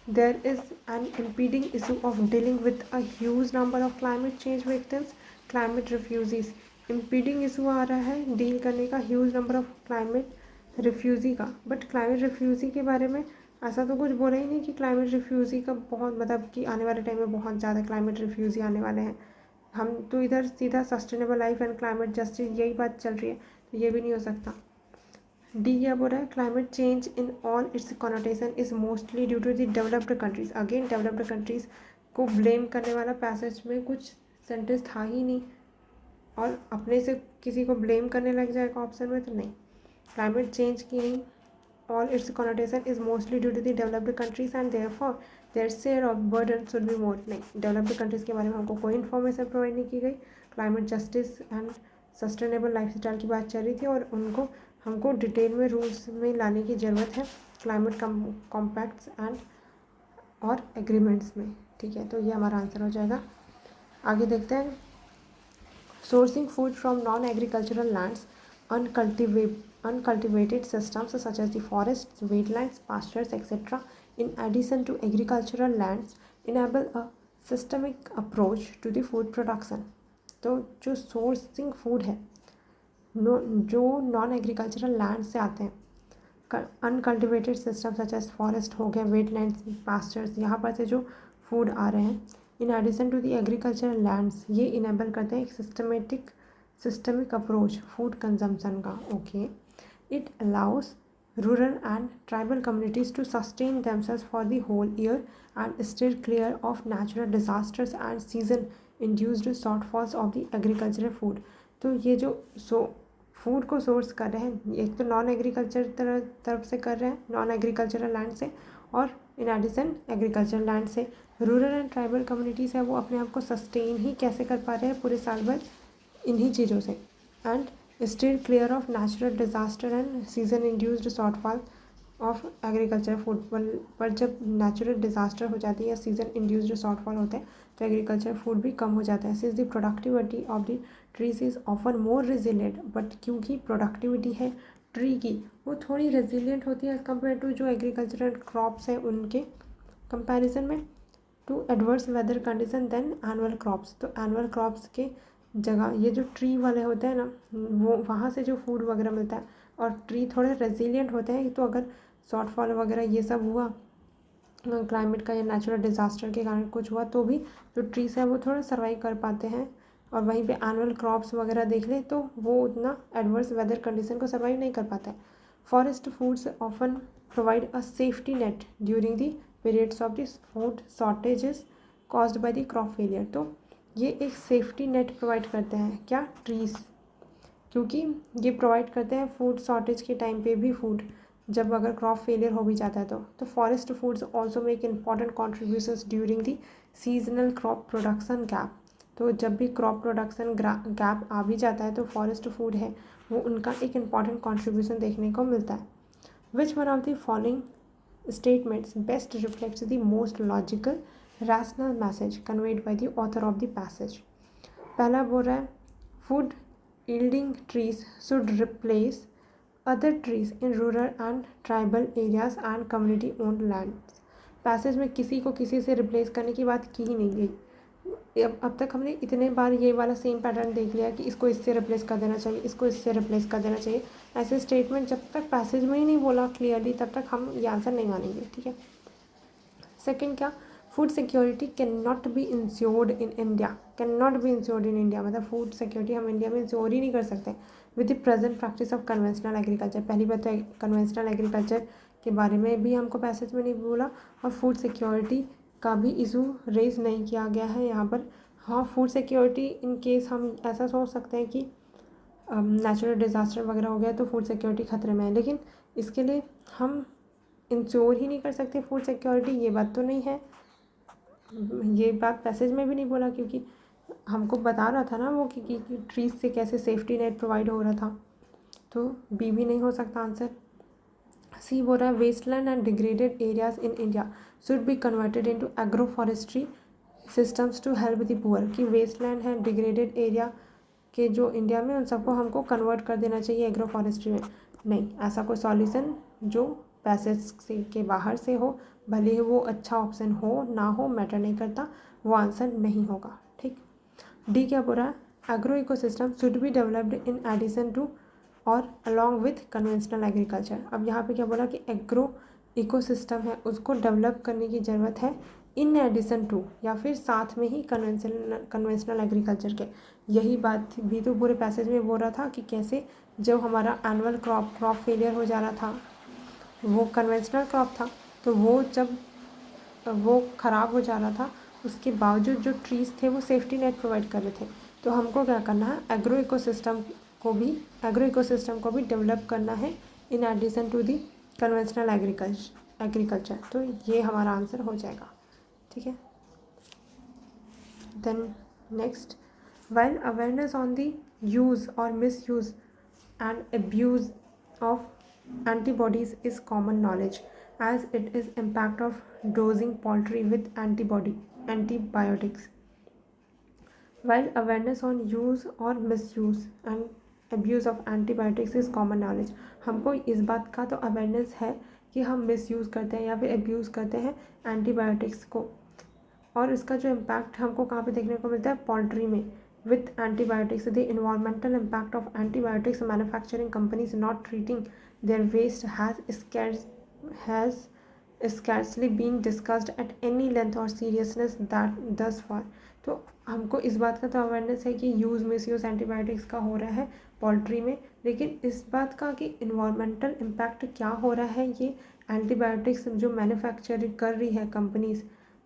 S1: there is an impeding issue of dealing with a huge number of climate change victims, climate refugees. Impeding issue आ रहा है डील करने का huge number of climate refugee का, बट क्लाइमेट रिफ्यूज़ी के बारे में ऐसा तो कुछ बोला ही नहीं कि क्लाइमेट रिफ्यूज़ी का बहुत मतलब कि आने वाले टाइम में बहुत ज़्यादा क्लाइमेट रिफ्यूज़ी आने वाले हैं। हम तो इधर सीधा sustainable life and climate justice यही बात चल रही है, तो ये भी नहीं हो सकता। डी क्या बोल रहा है climate change in all its connotation is mostly due to the developed countries. Again developed countries को ब्लेम करने वाला पैसेज में कुछ सेंटेंस था ही नहीं, और अपने से किसी को ब्लेम करने लग जाएगा ऑप्शन में तो नहीं। Climate change in all its connotation is mostly due to the developed countries and therefore their share of burden should be more। नहीं, डेवलप्ड कंट्रीज़ के बारे में हमको कोई इन्फॉर्मेशन प्रोवाइड नहीं की गई। Climate justice and sustainable life style की बात चल रही थी और उनको हमको डिटेल में रूल्स में लाने की ज़रूरत है क्लाइमेट कॉम्पैक्ट्स एंड और एग्रीमेंट्स में। ठीक है, तो ये हमारा आंसर हो जाएगा। आगे देखते हैं sourcing food from non agricultural lands uncultivated systems such as the forests, wetlands, pastures, etc. in addition to agricultural lands enable a systemic approach to the food production। तो जो सोर्सिंग फूड है जो non agricultural land से आते हैं, uncultivated system such as forest हो गया, wetlands, pastures, यहाँ पर से जो फूड आ रहे हैं in addition to the agricultural lands, ये इनेबल करते हैं एक सिस्टमिक अप्रोच फूड कंजम्पशन का। Okay, it allows rural and tribal communities to sustain themselves for the whole year and stay clear of natural disasters and season induced shortfalls of the agricultural food. तो ये जो food को source कर रहे हैं, एक तो नॉन एग्रीकल्चर तरफ से कर रहे हैं, नॉन एग्रीकल्चरल लैंड से, और इन एडिशन एग्रीकल्चरल लैंड से रूरल एंड ट्राइबल कम्युनिटीज़ है वो अपने आप को सस्टेन ही कैसे कर पा रहे हैं पूरे साल भर इन्हीं चीज़ों से, and stay clear of natural disaster and season induced shortfall of agriculture food पर जब नेचुरल डिजास्टर हो जाती है या सीजन इंड्यूस्ड शॉर्टफॉल होते हैं तो एग्रीकल्चर फूड भी कम हो जाता है। Since the productivity of the trees is often more resilient, but क्योंकि प्रोडक्टिविटी है ट्री की वो थोड़ी रेजिलियंट होती है एज़ कम्पेयर टू जो एग्रीकल्चरल क्रॉप्स हैं उनके कंपैरिजन में, to adverse weather condition than annual crops. तो एनुअल क्रॉप्स के जगह ये जो ट्री वाले होते हैं ना वो वहाँ से जो फूड वगैरह मिलता है, और ट्री थोड़े रेजिलियंट होते हैं। तो अगर शॉर्टफॉल वगैरह ये सब हुआ क्लाइमेट का या नेचुरल डिज़ास्टर के कारण कुछ हुआ तो भी जो ट्रीज हैं वो थोड़ा सर्वाइव कर पाते हैं। और वहीं पे एनुअल क्रॉप्स वगैरह देख लें तो वो उतना एडवर्स वेदर कंडीशन को सर्वाइव नहीं कर पाता है। Forest foods often provide a safety net during the periods of this food shortages caused by the crop failure. तो ये एक सेफ्टी नेट प्रोवाइड करते हैं क्या, ट्रीज, क्योंकि ये प्रोवाइड करते हैं फूड शॉर्टेज के टाइम पे भी फूड, जब अगर क्रॉप फेलियर हो भी जाता है तो forest foods also make important contributions during the seasonal crop production gap. तो जब भी क्रॉप प्रोडक्शन गैप आ भी जाता है तो फॉरेस्ट फूड है वो उनका एक इम्पॉर्टेंट कॉन्ट्रीब्यूशन देखने को मिलता है। Which one of the following statements best reflects the most logical rational message conveyed by the author of the passage. पहला बोल रहा है food yielding trees should replace other trees in rural and tribal areas and community owned lands। Passage में किसी को किसी से replace करने की बात की ही नहीं गई। अब तक हमने इतने बार ये वाला सेम पैटर्न देख लिया कि इसको इससे रिप्लेस कर देना चाहिए, इसको इससे रिप्लेस कर देना चाहिए। ऐसे स्टेटमेंट जब तक पैसेज में ही नहीं बोला क्लियरली तब तक हम ये आंसर नहीं मानेंगे, ठीक है। सेकेंड क्या, food security can not B insured in India. Can not B insured in India मतलब फूड सिक्योरिटी हम इंडिया में इंश्योर ही नहीं कर सकते with the present practice of conventional agriculture. पहली बात तो कन्वेंशनल एग्रीकल्चर के बारे में भी हमको पैसेज में नहीं बोला, और फूड सिक्योरिटी का भी इशू रेज नहीं किया गया है यहाँ पर। हाँ, फूड सिक्योरिटी इन केस हम ऐसा सोच सकते हैं कि नेचुरल डिज़ास्टर वगैरह हो गया तो फूड सिक्योरिटी खतरे में है, लेकिन इसके लिए हम इंश्योर ही नहीं कर सकते फूड सिक्योरिटी, ये बात तो नहीं है। ये बात पैसेज में भी नहीं बोला क्योंकि हमको बता रहा था ना वो कि ट्रीज से कैसे सेफ्टी नेट प्रोवाइड हो रहा था, तो बी भी नहीं हो सकता आंसर। सी बोल रहा है wasteland and degraded areas in India should be converted into agro forestry systems to help the poor. कि वेस्टलैंड है डिग्रेडेड एरिया के जो इंडिया में उन सबको हमको कन्वर्ट कर देना चाहिए एग्रो फॉरेस्ट्री में। नहीं, ऐसा कोई सॉल्यूशन जो पैसेज से के बाहर से हो, भले ही वो अच्छा ऑप्शन हो ना हो मैटर नहीं करता, वो आंसर नहीं होगा, ठीक। डी क्या बोल रहा है, agro ecosystem should be developed in addition to और अलॉन्ग विथ कन्वेंशनल एग्रीकल्चर। अब यहाँ पे क्या बोला कि एग्रो इकोसिस्टम है उसको डेवलप करने की ज़रूरत है इन एडिशन टू या फिर साथ में ही कन्वेंशनल एग्रीकल्चर के। यही बात भी तो पूरे पैसेज में बोल रहा था कि कैसे जब हमारा एनुअल क्रॉप फेलियर हो जा रहा था, वो कन्वेंशनल क्रॉप था, तो वो जब वो ख़राब हो जा रहा था उसके बावजूद जो ट्रीज़ थे वो सेफ्टी नेट प्रोवाइड कर रहे थे। तो हमको क्या करना है, एग्रो इकोसिस्टम को भी डेवलप करना है in addition to the conventional agriculture. तो ये हमारा आंसर हो जाएगा, ठीक है। Then next, while awareness on the use और misuse and abuse of antibodies is common knowledge as it is impact of dosing poultry with antibiotics. While awareness on use or misuse and abuse of antibiotics is common knowledge, हमको इस बात का तो awareness है कि हम misuse करते हैं या फिर अब्यूज़ करते हैं एंटीबायोटिक्स को, और इसका जो इम्पैक्ट हमको कहाँ पे देखने को मिलता है, पोल्ट्री में with antibiotics. The environmental impact of antibiotics manufacturing companies not treating their waste has scarcely been discussed at any length or seriousness that thus far. तो हमको इस बात का तो अवेयरनेस है कि यूज़ मिसयूज़ एंटीबायोटिक्स का हो रहा है पोल्ट्री में, लेकिन इस बात का कि इन्वायरमेंटल इम्पैक्ट क्या हो रहा है ये एंटीबायोटिक्स जो मैन्युफैक्चरिंग कर रही है कंपनीज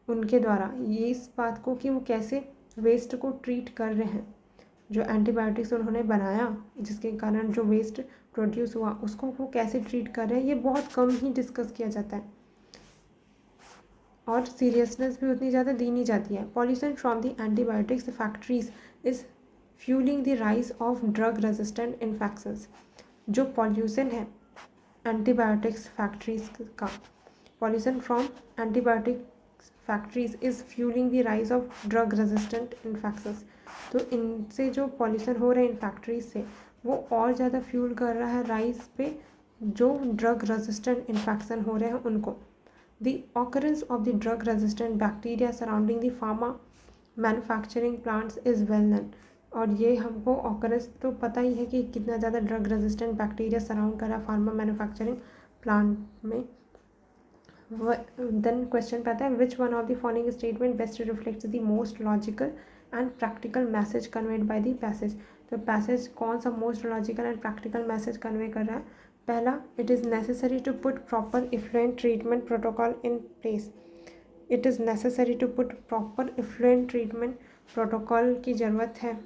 S1: उनके द्वारा, ये इस बात को कि वो कैसे वेस्ट को ट्रीट कर रहे हैं, जो एंटीबायोटिक्स उन्होंने बनाया जिसके कारण जो वेस्ट प्रोड्यूस हुआ उसको वो कैसे ट्रीट कर रहे हैं, ये बहुत कम ही डिस्कस किया जाता है और सीरियसनेस भी उतनी ज़्यादा दी नहीं जाती है। Pollution from the antibiotics factories is fuelling the rise of drug resistant infections. जो पॉल्यूशन है एंटीबायोटिक्स फैक्ट्रीज का, pollution from antibiotics factories is fuelling the rise of drug resistant infections. तो इनसे जो पॉल्यूशन हो रहा है इन फैक्ट्रीज से, वो और ज़्यादा फ्यूल कर रहा है राइज पे जो ड्रग रेजिस्टेंट इन्फेक्शन हो रहे हैं उनको। The occurrence of the drug resistant bacteria surrounding the pharma manufacturing plants is well known. और ये हमको ऑकरेंस तो पता ही है कि कितना ज़्यादा ड्रग रेजिस्टेंट बैक्टीरिया सराउंड कर रहा है फार्मा मैन्युफैक्चरिंग प्लांट में। देन क्वेश्चन पे आता है which one of the following statement best reflects the most logical and practical message conveyed by the passage. तो पैसेज कौन सा most logical and practical message convey कर रहा है? पहला, it is necessary to put proper effluent treatment protocol in place. It is necessary to put proper effluent treatment protocol की ज़रूरत है।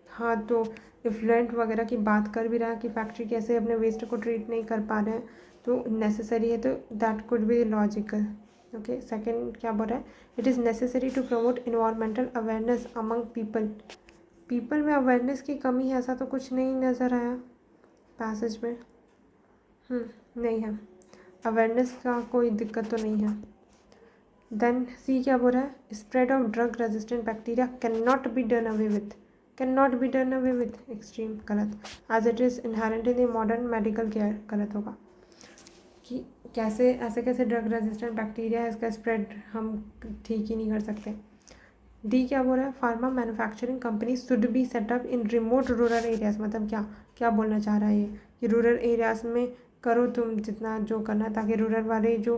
S1: हाँ, तो इफ्लुएंट वगैरह की बात कर भी रहा है कि फैक्ट्री कैसे अपने वेस्ट को ट्रीट नहीं कर पा रहे हैं, तो नेसेसरी है, तो that could be logical. Okay, second क्या बोल रहा है? It is necessary to promote environmental awareness among people. People में अवेयरनेस की कमी है ऐसा तो कुछ नहीं नज़र आया पैसेज में। नहीं है, अवेयरनेस का कोई दिक्कत तो नहीं है। देन सी क्या बोल रहा है? Spread of drug resistant bacteria can not be done away with. Can not be done away with extreme गलत। As it is inherent in the modern medical care गलत होगा। कि कैसे ऐसे कैसे ड्रग रेजिस्टेंट बैक्टीरिया है, इसका स्प्रेड हम ठीक ही नहीं कर सकते। डी क्या बोल रहा है? Pharma manufacturing company should be set up in remote rural areas. मतलब क्या क्या बोलना चाह रहा है ये कि रूरल एरियाज में करो तुम जितना जो करना है, ताकि रूरल वाले जो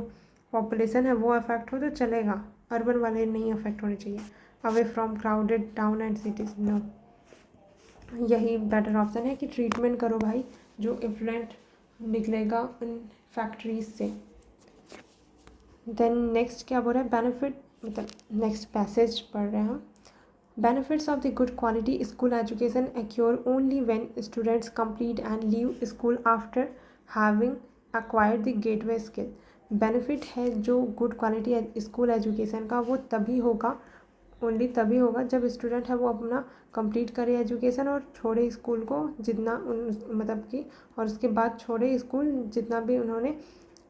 S1: पॉपुलेशन है वो अफेक्ट हो तो चलेगा, अर्बन वाले नहीं अफेक्ट होने चाहिए। Away from crowded town and cities, no. यही बेटर ऑप्शन है कि ट्रीटमेंट करो भाई जो इफ्लुएंट निकलेगा उन फैक्ट्रीज से। देन नेक्स्ट क्या बोल रहा है? बेनिफिट, मतलब नेक्स्ट पैसेज पढ़ रहे हैं हम। Benefits of the good quality school education accrue only when students complete and leave school after having acquired the gateway skill. Benefit है जो गुड क्वालिटी स्कूल एजुकेशन का, वो तभी होगा, ओनली तभी होगा जब स्टूडेंट है वो अपना कंप्लीट करे एजुकेशन और छोड़े स्कूल को जितना मतलब कि, और उसके बाद छोड़े स्कूल जितना भी उन्होंने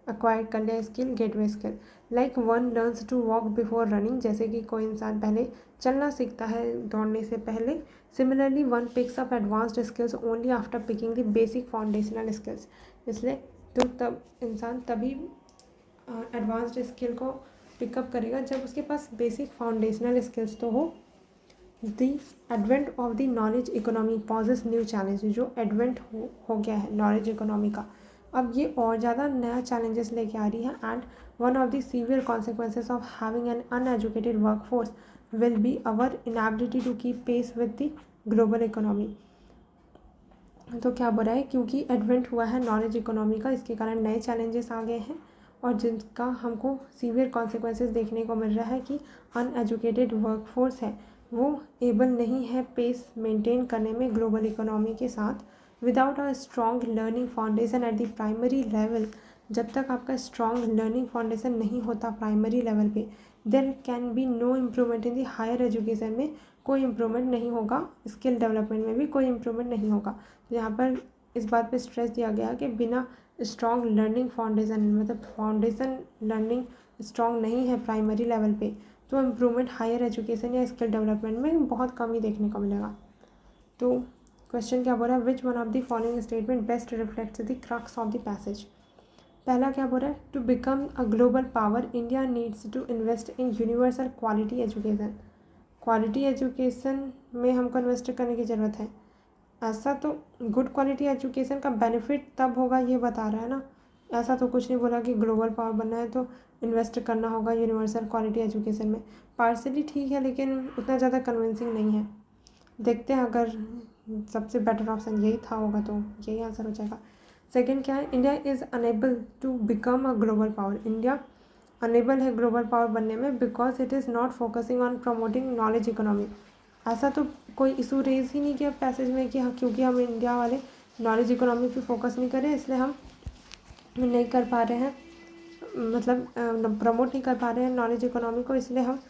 S1: एक्वायर कर लिया skill, gateway skill. Like one learns to walk before running, जैसे कि कोई इंसान पहले चलना सीखता है दौड़ने से पहले। Similarly one picks up advanced skills only after picking the basic foundational skills. इसलिए तुम तब इंसान तभी एडवांस्ड स्किल को पिकअप करेगा जब उसके पास बेसिक फाउंडेशनल स्किल्स तो हो। The advent of the knowledge economy poses new challenge. जो एडवेंट हो गया है नॉलेज इकोनॉमी का, अब ये और ज़्यादा नया चैलेंजेस लेके आ रही है। And one of the severe consequences of having an uneducated workforce will be our inability to keep pace with the global economy. तो क्या बोल रहा है? क्योंकि एडवेंट हुआ है नॉलेज इकोनॉमी का, इसके कारण नए चैलेंजेस आ गए हैं और जिनका हमको सीवियर कॉन्सिक्वेंसेस देखने को मिल रहा है कि अनएजुकेटेड वर्कफोर्स है वो एबल नहीं है पेस मेंटेन करने में ग्लोबल इकोनॉमी के साथ। Without a strong learning foundation at the primary level, जब तक आपका स्ट्रॉन्ग लर्निंग फाउंडेशन नहीं होता प्राइमरी लेवल पे, there can be no improvement in the higher education में कोई इम्प्रूवमेंट नहीं होगा, स्किल डेवलपमेंट में भी कोई इम्प्रूवमेंट नहीं होगा। तो यहाँ पर इस बात पे स्ट्रेस दिया गया कि बिना स्ट्रॉन्ग लर्निंग फाउंडेशन, मतलब फाउंडेशन लर्निंग स्ट्रॉन्ग नहीं है प्राइमरी लेवल पे, तो इम्प्रूवमेंट हायर एजुकेशन या स्किल डेवलपमेंट में बहुत कम ही देखने को मिलेगा। तो क्वेश्चन क्या बोल रहा है? Which one of the following statement best reflects the crux of the passage. पहला क्या बोल रहा है? To become a global power India needs to invest in universal quality education. Quality education में हमको इन्वेस्ट करने की ज़रूरत है। ऐसा तो गुड क्वालिटी एजुकेशन का बेनिफिट तब होगा ये बता रहा है ना, ऐसा तो कुछ नहीं बोला कि ग्लोबल पावर बनना है तो इन्वेस्ट करना होगा यूनिवर्सल क्वालिटी एजुकेशन में। पार्सली ठीक है लेकिन उतना ज़्यादा कन्विंसिंग नहीं है। देखते हैं, अगर सबसे बेटर ऑप्शन यही था होगा तो यही आंसर हो जाएगा। सेकंड क्या है? India is unable to become a global power. India unable है ग्लोबल पावर बनने में because it is not focusing on promoting knowledge economy. ऐसा तो कोई इशू रेज ही नहीं किया पैसेज में कि क्योंकि हम इंडिया वाले नॉलेज इकोनॉमी पे फोकस नहीं कर रहे इसलिए हम नहीं कर पा रहे हैं, मतलब प्रमोट नहीं कर पा रहे हैं नॉलेज इकोनॉमी को, इसलिए हम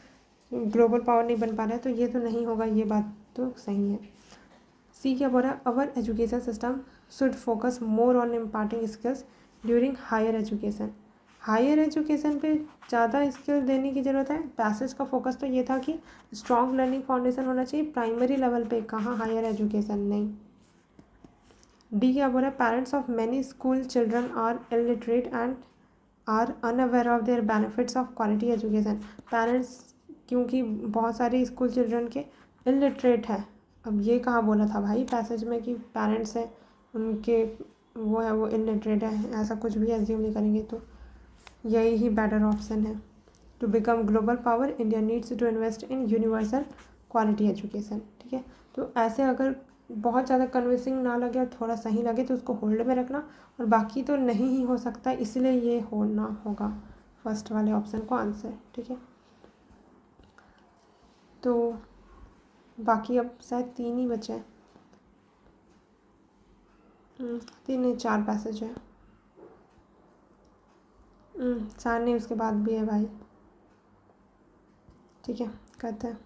S1: ग्लोबल पावर नहीं बन पा रहे हैं। तो ये तो नहीं होगा, ये बात तो सही है। सी क्या बोल रहा है? Our education system should focus more on imparting skills during higher education. Higher education पे ज़्यादा स्किल देने की ज़रूरत है। पैसेज का फोकस तो ये था कि स्ट्रॉन्ग लर्निंग फाउंडेशन होना चाहिए प्राइमरी लेवल पे, कहाँ हायर एजुकेशन नहीं। डी क्या बोल रहा है, parents of many school children are illiterate and are unaware of their benefits of quality education. Parents क्योंकि बहुत सारे स्कूल चिल्ड्रन के इलिटरेट है। अब ये कहाँ बोला था भाई पैसेज में कि पेरेंट्स है उनके वो है वो इलिटरेट है, ऐसा कुछ भी एज्यूम नहीं करेंगे तो यही ही बेटर ऑप्शन है। To become global power India needs to invest in universal quality education. ठीक है, तो ऐसे अगर बहुत ज़्यादा कन्विंसिंग ना लगे और थोड़ा सही लगे तो उसको होल्ड में रखना, और बाकी तो नहीं ही हो सकता, इसलिए ये होना होगा फर्स्ट वाले ऑप्शन को आंसर। ठीक है, तो बाकी अब शायद 3 ही बचे हैं। 3 नहीं 4 पैसेज है। 4 नहीं उसके बाद भी है भाई। ठीक है, करते हैं।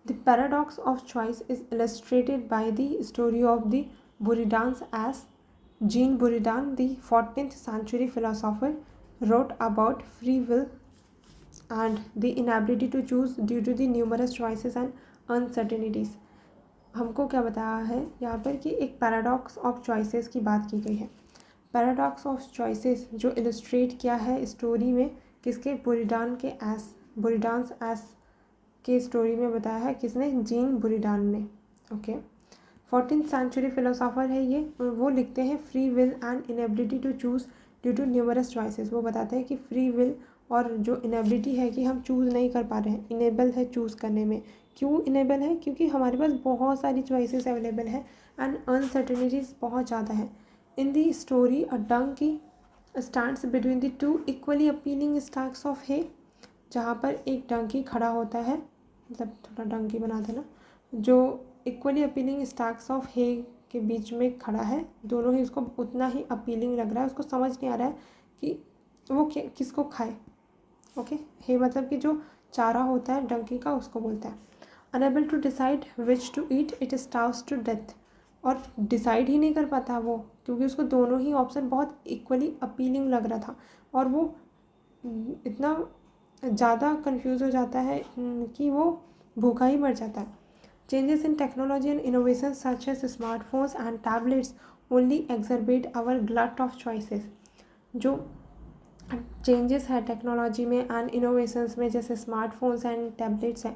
S1: The paradox of choice is illustrated by the story of the Buridans, as Jean Buridan, the 14th century philosopher, wrote about free will and the inability to choose due to the numerous choices and uncertainties। हमको क्या बताया है यहाँ पर कि एक paradox of choices की बात की गई है। पैराडॉक्स ऑफ चॉइसेस जो इलस्ट्रेट किया है स्टोरी में किसके, बुरिडान्स एस के स्टोरी में बताया है किसने, जीन बुरिडान ने। ओके, 14th सेंचुरी फिलोसोफर है ये, वो लिखते हैं free will and inability to choose due to numerous choices. वो बताते हैं कि फ्री विल और जो इनेबिलिटी है कि हम चूज़ नहीं कर पा रहे हैं, इनेबल है चूज़ करने में। क्यों इनेबल है, क्योंकि हमारे पास बहुत सारी चॉइसेस अवेलेबल है एंड अनसर्टेनिटीज़ बहुत ज़्यादा है। In the story a donkey stands between the two equally appealing stacks of hay, जहाँ पर एक डंकी खड़ा होता है, मतलब थोड़ा डंकी बना देना, जो इक्वली अपीलिंग स्टैक्स ऑफ हे के बीच में खड़ा है। दोनों ही उसको उतना ही अपीलिंग लग रहा है, उसको समझ नहीं आ रहा है कि वो किसको खाए। ओके, हे मतलब कि जो चारा होता है डंकी का, उसको बोलता है। Unable to decide which to eat it starves to death, और डिसाइड ही नहीं कर पाता वो, क्योंकि उसको दोनों ही ऑप्शन बहुत इक्वली अपीलिंग लग रहा था और वो इतना ज़्यादा कंफ्यूज हो जाता है कि वो भूखा ही मर जाता है। Changes in technology and innovation such as smartphones and tablets only exacerbate our glut of choices. जो चेंजेस है टेक्नोलॉजी में एंड इनोवेशंस में, जैसे स्मार्टफोन्स एंड टैबलेट्स हैं,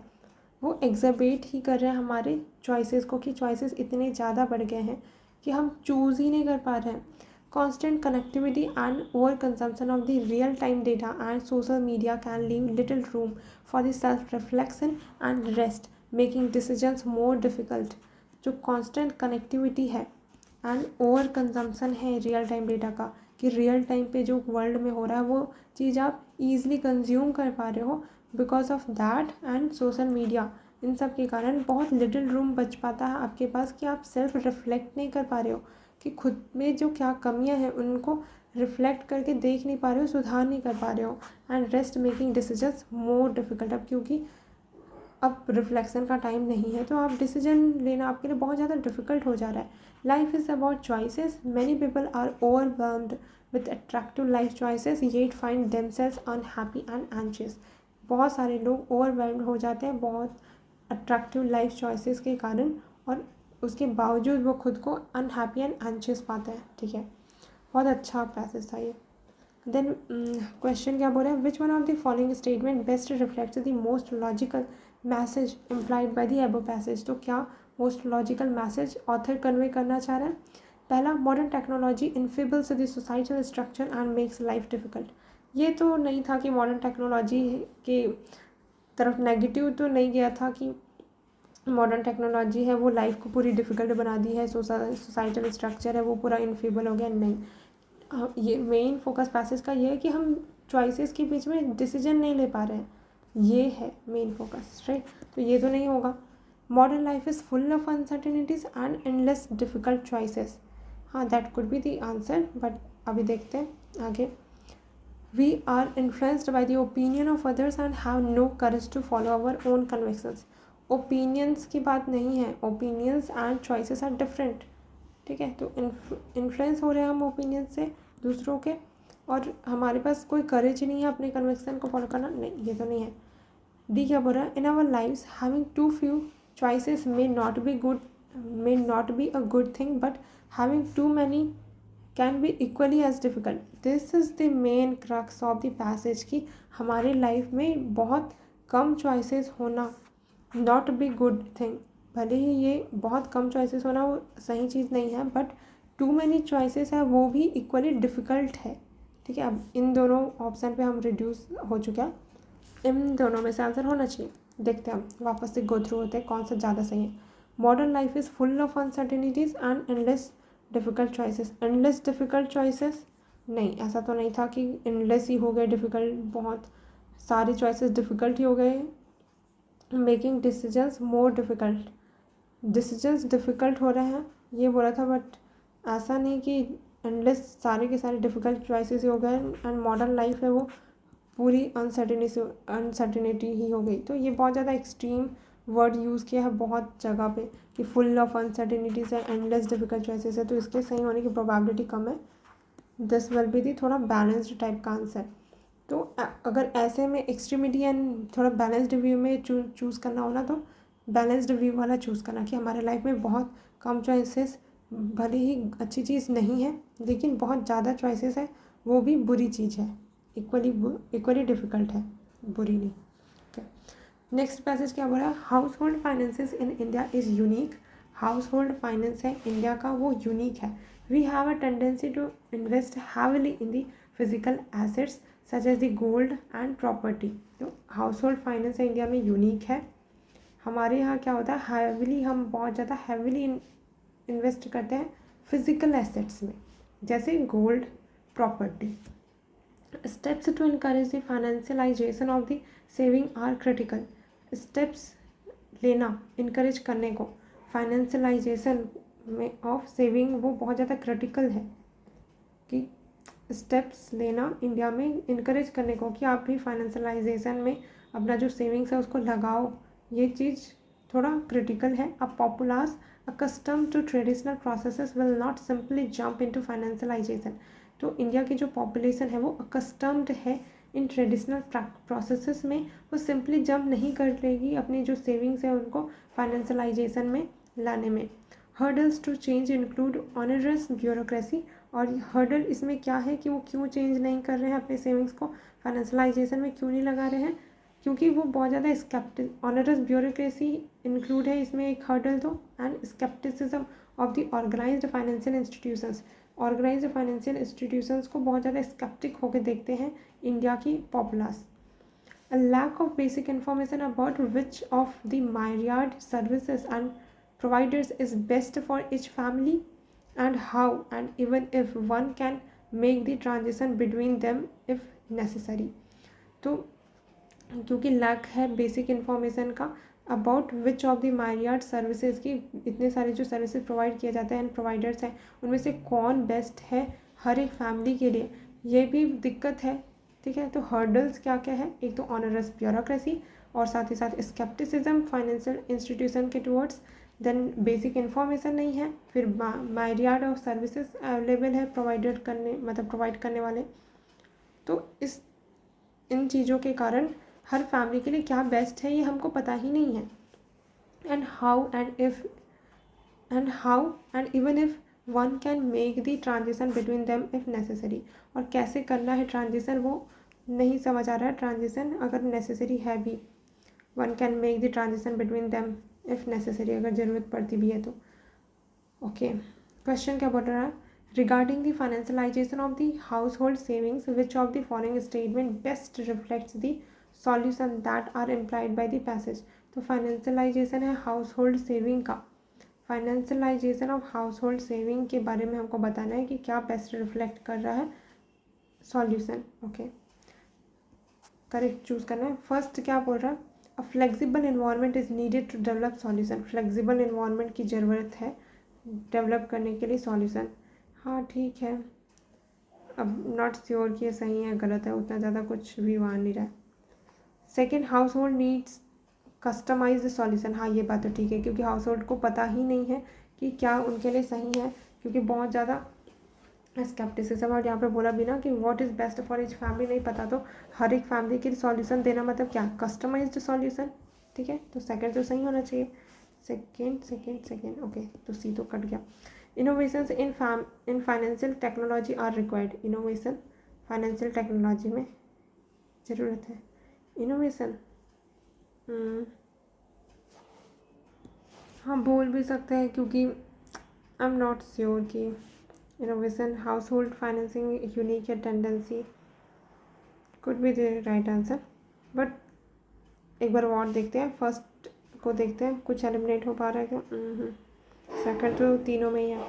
S1: वो एक्सरबेट ही कर रहे हैं हमारे चॉइसेस को, कि चॉइसेस इतने ज़्यादा बढ़ गए हैं कि हम चूज़ ही नहीं कर पा रहे हैं। Constant connectivity and overconsumption of the real-time data and social media can leave little room for the self-reflection and rest, making decisions more difficult। जो constant connectivity है and overconsumption है real time data का, कि real time पे जो world में हो रहा है वो चीज़ आप ईज़िली कंज्यूम कर पा रहे हो, because of that and social media, इन सब के कारण बहुत लिटिल रूम बच पाता है आपके पास कि आप सेल्फ रिफ्लेक्ट नहीं कर पा रहे हो, कि खुद में जो क्या कमियां हैं उनको रिफ्लेक्ट करके देख नहीं पा रहे हो, सुधार नहीं कर पा रहे हो, and rest making decisions more difficult. अब क्योंकि अब रिफ्लेक्शन का टाइम नहीं है तो आप डिसीजन लेना आपके लिए बहुत ज़्यादा डिफिकल्ट हो जा रहा है। Life is about choices, many people are overwhelmed with attractive life choices yet find themselves unhappy and anxious. बहुत सारे लोग ओवरवेल्म्ड हो जाते हैं बहुत अट्रैक्टिव लाइफ चॉइसेस के कारण, और उसके बावजूद वो खुद को अनहैप्पी एंड एंशियस पाते हैं। ठीक है, बहुत अच्छा पैसेज था ये। देन क्वेश्चन क्या बोल रहा है, which one of the following statement best reflects the most logical message implied by the above passage. तो क्या most logical message author convey करना चाह रहा है। पहला, modern technology इनफेबल्स the societal structure and makes life difficult. ये तो नहीं था कि मॉडर्न टेक्नोलॉजी के तरफ नेगेटिव तो नहीं गया था कि मॉडर्न टेक्नोलॉजी है वो लाइफ को पूरी डिफ़िकल्ट बना दी है, सोसाइटल स्ट्रक्चर है वो पूरा इनफेबल हो गया, नहीं। ये मेन फोकस पैसेज का ये है कि हम चॉइसेस के बीच में डिसीजन नहीं ले पा रहे हैं, ये है मेन फोकस, राइट। तो ये तो नहीं होगा। Modern life is full of uncertainties and endless difficult choices. हाँ, that could be the answer, but अभी देखते हैं आगे। We are influenced by the opinion of others and have no courage to follow our own convictions। Opinions की बात नहीं है, opinions and choices are different, ठीक है। तो इन्फ्लुएंस हो रहे हैं हम ओपिनियन से दूसरों के, और हमारे पास कोई करेज नहीं है अपने कन्विक्शन को फॉलो करना, नहीं ये तो नहीं है। डी क्या बोल रहा है, in our lives having too few choices may not be a good thing, but having too many can be equally as difficult. This is the main crux of the passage कि हमारे life में बहुत कम choices होना not be good thing. भले ही ये बहुत कम चॉइसेस होना वो सही चीज़ नहीं है, बट टू मैनी चॉइसेस है वो भी इक्वली डिफ़िकल्ट है, ठीक है। अब इन दोनों ऑप्शन पे हम रिड्यूस हो चुके हैं, इन दोनों में से आंसर होना चाहिए। देखते हैं हम वापस से गो थ्रू होते हैं कौन सा ज़्यादा सही है। Modern life is full of uncertainties and endless difficult choices. Endless difficult choices नहीं, ऐसा तो नहीं था कि एंडलेस ही हो गए डिफ़िकल्ट, बहुत सारे चॉइसेस डिफ़िकल्ट ही हो गए। Making decisions more difficult, decisions difficult हो रहे हैं ये बोला था, बट ऐसा नहीं कि एंडलेस सारे के सारे डिफ़िकल्ट चॉइसेस ही हो गए एंड मॉडर्न लाइफ है वो पूरी अनसर्टिनिटी ही हो गई। तो ये बहुत ज़्यादा एक्सट्रीम वर्ड यूज़ किया है बहुत जगह पे कि फुल ऑफ अनसर्टिनिटीज़ है, एंडलेस डिफ़िकल्ट चॉइसेस है, तो इसके सही होने की प्रोबेबिलिटी कम है। दिस विल बी दी थोड़ा बैलेंस्ड टाइप का आंसर। तो अगर ऐसे में एक्सट्रीमिटी एंड थोड़ा बैलेंस्ड व्यू में चूज़ करना हो ना, तो बैलेंस्ड व्यू वाला चूज़ करना कि हमारे लाइफ में बहुत कम चॉइसेस भले ही अच्छी चीज़ नहीं है, लेकिन बहुत ज़्यादा चॉइसेस है वो भी बुरी चीज़ है, इक्वली डिफ़िकल्ट है, बुरी नहीं। नेक्स्ट पैसेज क्या बोल रहा है, household finances in India is unique. Household finance है इंडिया का वो यूनिक है। We have a tendency to invest heavily in the physical assets such as the gold and property. तो household finance है India में unique है। हमारे यहाँ क्या होता है, हैविली हम बहुत ज़्यादा हैविली इन्वेस्ट करते हैं फिजिकल एसेट्स में, जैसे gold, property. Steps to encourage the financialisation of the saving are critical. Steps लेना इनकरेज करने को फाइनेंशियलाइजेशन में ऑफ सेविंग वो बहुत ज़्यादा क्रिटिकल है कि स्टेप्स लेना इंडिया में इनकरेज करने को कि आप भी फाइनेंशियलाइजेशन में अपना जो सेविंग्स है उसको लगाओ, ये चीज़ थोड़ा क्रिटिकल है। अ पॉपुलास accustomed to traditional processes will not simply jump into financialization। तो इंडिया की जो पॉपुलेशन है वो अकस्टम्ड है इन ट्रेडिशनल प्रोसेसेस में, वो सिंपली जंप नहीं कर लेगी अपनी जो सेविंग्स है उनको फाइनेंशियलाइजेशन में लाने में। Hurdles to change include onerous bureaucracy. और हर्डल इसमें क्या है कि वो क्यों चेंज नहीं कर रहे हैं अपने सेविंग्स को फाइनेंशियलाइजेशन में क्यों नहीं लगा रहे हैं, क्योंकि वो बहुत ज़्यादा स्केप्टिक, ऑनरस ब्यूरोक्रेसी इंक्लूड है इसमें एक हर्डल तो, and scepticism of the organised financial institutions. Organised financial institutions को बहुत ज़्यादा स्केप्टिक होकर देखते हैं इंडिया की populace. A lack of basic information about which of the myriad services and providers is best for each family and how, and even if one can make the transition between them if necessary। तो क्योंकि lack है basic information का about which of the myriad services की, इतने सारे जो services provide किए जाते हैं एंड प्रोवाइडर्स हैं उनमें से कौन बेस्ट है हर एक फैमिली के लिए, ये भी दिक्कत है, ठीक है। तो हर्डल्स क्या क्या है, एक तो ऑनरस ब्यूरोक्रेसी और साथ ही साथ स्केप्टिसिज्म फाइनेंशियल इंस्टीट्यूशन के टुवर्ड्स, देन बेसिक इन्फॉर्मेशन नहीं है, फिर मायरियाड ऑफ सर्विसेज अवेलेबल है प्रोवाइड करने वाले। तो इन चीज़ों के कारण हर फैमिली के लिए क्या बेस्ट है ये हमको पता ही नहीं है। And how and even if one can make the transition between them if necessary. और कैसे करना है ट्रांजिशन वो नहीं समझ आ रहा है, ट्रांजिशन अगर नेसेसरी है भी, one can make the transition between them if necessary, अगर ज़रूरत पड़ती भी है तो। ओके, क्वेश्चन क्या बोल रहा है, regarding the financialization of the household savings, which of the following statement best reflects the solution that are implied by the passage। तो फाइनेंशियलाइजेशन है हाउस होल्ड सेविंग का, financialisation of house hold saving के बारे में हमको बताना है कि क्या बेस्ट रिफ्लेक्ट कर रहा है सॉल्यूशन। ओके, करेक्ट चूज करना है। फर्स्ट क्या बोल रहा है, a flexible environment is needed to develop solution. Flexible environment की ज़रूरत है डेवलप करने के लिए सॉल्यूशन। हाँ ठीक है, अब नॉट श्योर कि ये सही है गलत है, उतना ज़्यादा कुछ भी वहाँ नहीं रहा है। Second, household needs customised solution, हाँ ये बात तो ठीक है, क्योंकि हाउस होल्ड को पता ही नहीं है कि क्या उनके लिए सही है, क्योंकि बहुत ज़्यादा स्केप्टिसिज्म। और यहाँ पे बोला भी ना कि what is best for each family नहीं पता, तो हर एक फैमिली के लिए सॉल्यूशन देना मतलब क्या, कस्टमाइज्ड सॉल्यूशन। ठीक है, तो सेकंड तो सही होना चाहिए। सेकंड ओके, तो सी तो कट गया। Innovations in financial technology are required. Innovation financial technology में ज़रूरत है। इनोवेशन हाँ बोल भी सकते हैं, क्योंकि आई एम नॉट श्योर कि innovation household financing unique या tendency could be the right answer. But एक बार और देखते हैं, फर्स्ट को देखते हैं कुछ एलिमिनेट हो पा रहा है क्या। सेकंड तो तीनों में ही है।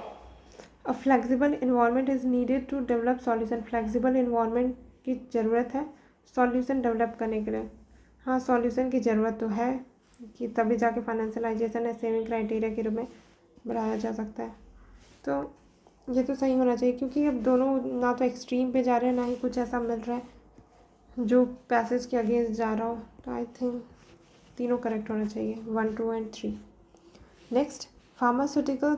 S1: A flexible environment is needed to develop solution. Flexible environment की ज़रूरत है सॉल्यूशन डेवलप करने के लिए। हाँ सॉल्यूशन की ज़रूरत तो है, कि तभी जाके फाइनेंशियलाइजेशन है सेविंग क्राइटेरिया के रूप में बढ़ाया जा सकता है। तो ये तो सही होना चाहिए, क्योंकि अब दोनों ना तो एक्सट्रीम पे जा रहे हैं, ना ही कुछ ऐसा मिल रहा है जो पैसेज के अगेंस्ट जा रहा हो। तो आई थिंक तीनों करेक्ट होना चाहिए, 1, 2 and 3। Next, pharmaceutical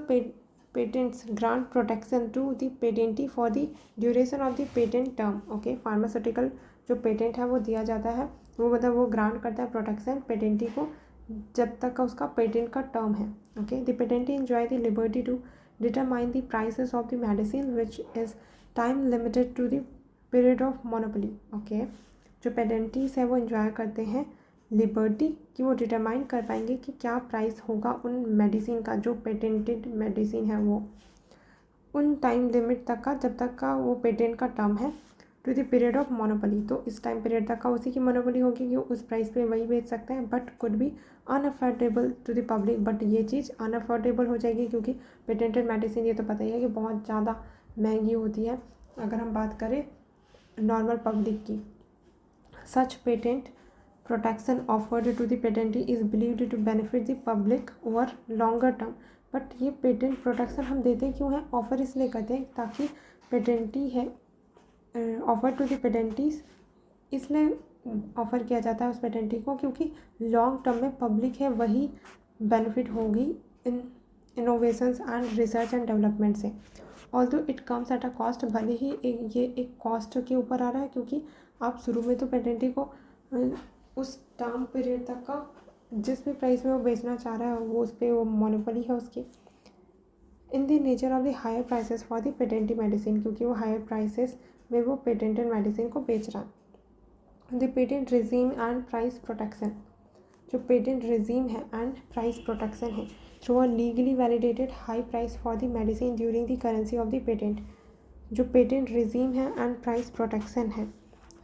S1: patents grant protection to the patentee for the duration of the patent term. Okay, pharmaceutical जो पेटेंट है वो दिया जाता है, वो मतलब वो ग्रांट करता है प्रोटेक्शन पेटेंटी को जब तक का उसका पेटेंट का टर्म है। Okay, the patentee enjoy the liberty to determine the prices of the medicine which is time limited to the period of monopoly. Okay, जो पेटेंटीज है वो इंजॉय करते हैं लिबर्टी कि वो डिटरमाइन कर पाएंगे कि क्या प्राइस होगा उन मेडिसिन का, जो पेटेंटेड मेडिसिन है वो उन टाइम लिमिट तक का जब तक का वो पेटेंट का टर्म है, to the period of monopoly. तो इस टाइम पीरियड तक का उसी की मोनोपोली होगी कि उस प्राइस पे वही बेच सकते हैं, but could be unaffordable to the public. But ये चीज़ अनअफोर्डेबल हो जाएगी, क्योंकि पेटेंटेड मेडिसिन ये तो पता ही है कि बहुत ज़्यादा महंगी होती है अगर हम बात करें नॉर्मल पब्लिक की। सच patent protection offered to the patentee is believed to benefit the public over longer term। But ये पेटेंट प्रोटेक्शन हम देते क्यों हैं, ऑफर इसलिए करते हैं ताकि पेटेंटी है ऑफर टू द पेटेंटीज इसलिए ऑफर किया जाता है उस पेटेंटी को, क्योंकि लॉन्ग टर्म में पब्लिक है वही बेनिफिट होगी in innovations and research and development से। Although it comes at a cost, भले ही ये एक कॉस्ट के ऊपर आ रहा है, क्योंकि आप शुरू में तो पेटेंटी को उस टाइम पीरियड तक का जिस भी प्राइस में वो बेचना चाह रहा है वो उस पर वो मोनोपोली है उसकी। In the nature of the higher prices for the patentee medicine, क्योंकि वो हायर प्राइसेस में वो पेटेंटेड मेडिसिन को बेच रहा है। The patent regime and price protection, जो पेटेंट रिजीम है एंड प्राइस प्रोटेक्शन है through a legally validated high price for the medicine during the currency of the patent. जो पेटेंट रिजीम है एंड प्राइस प्रोटेक्शन है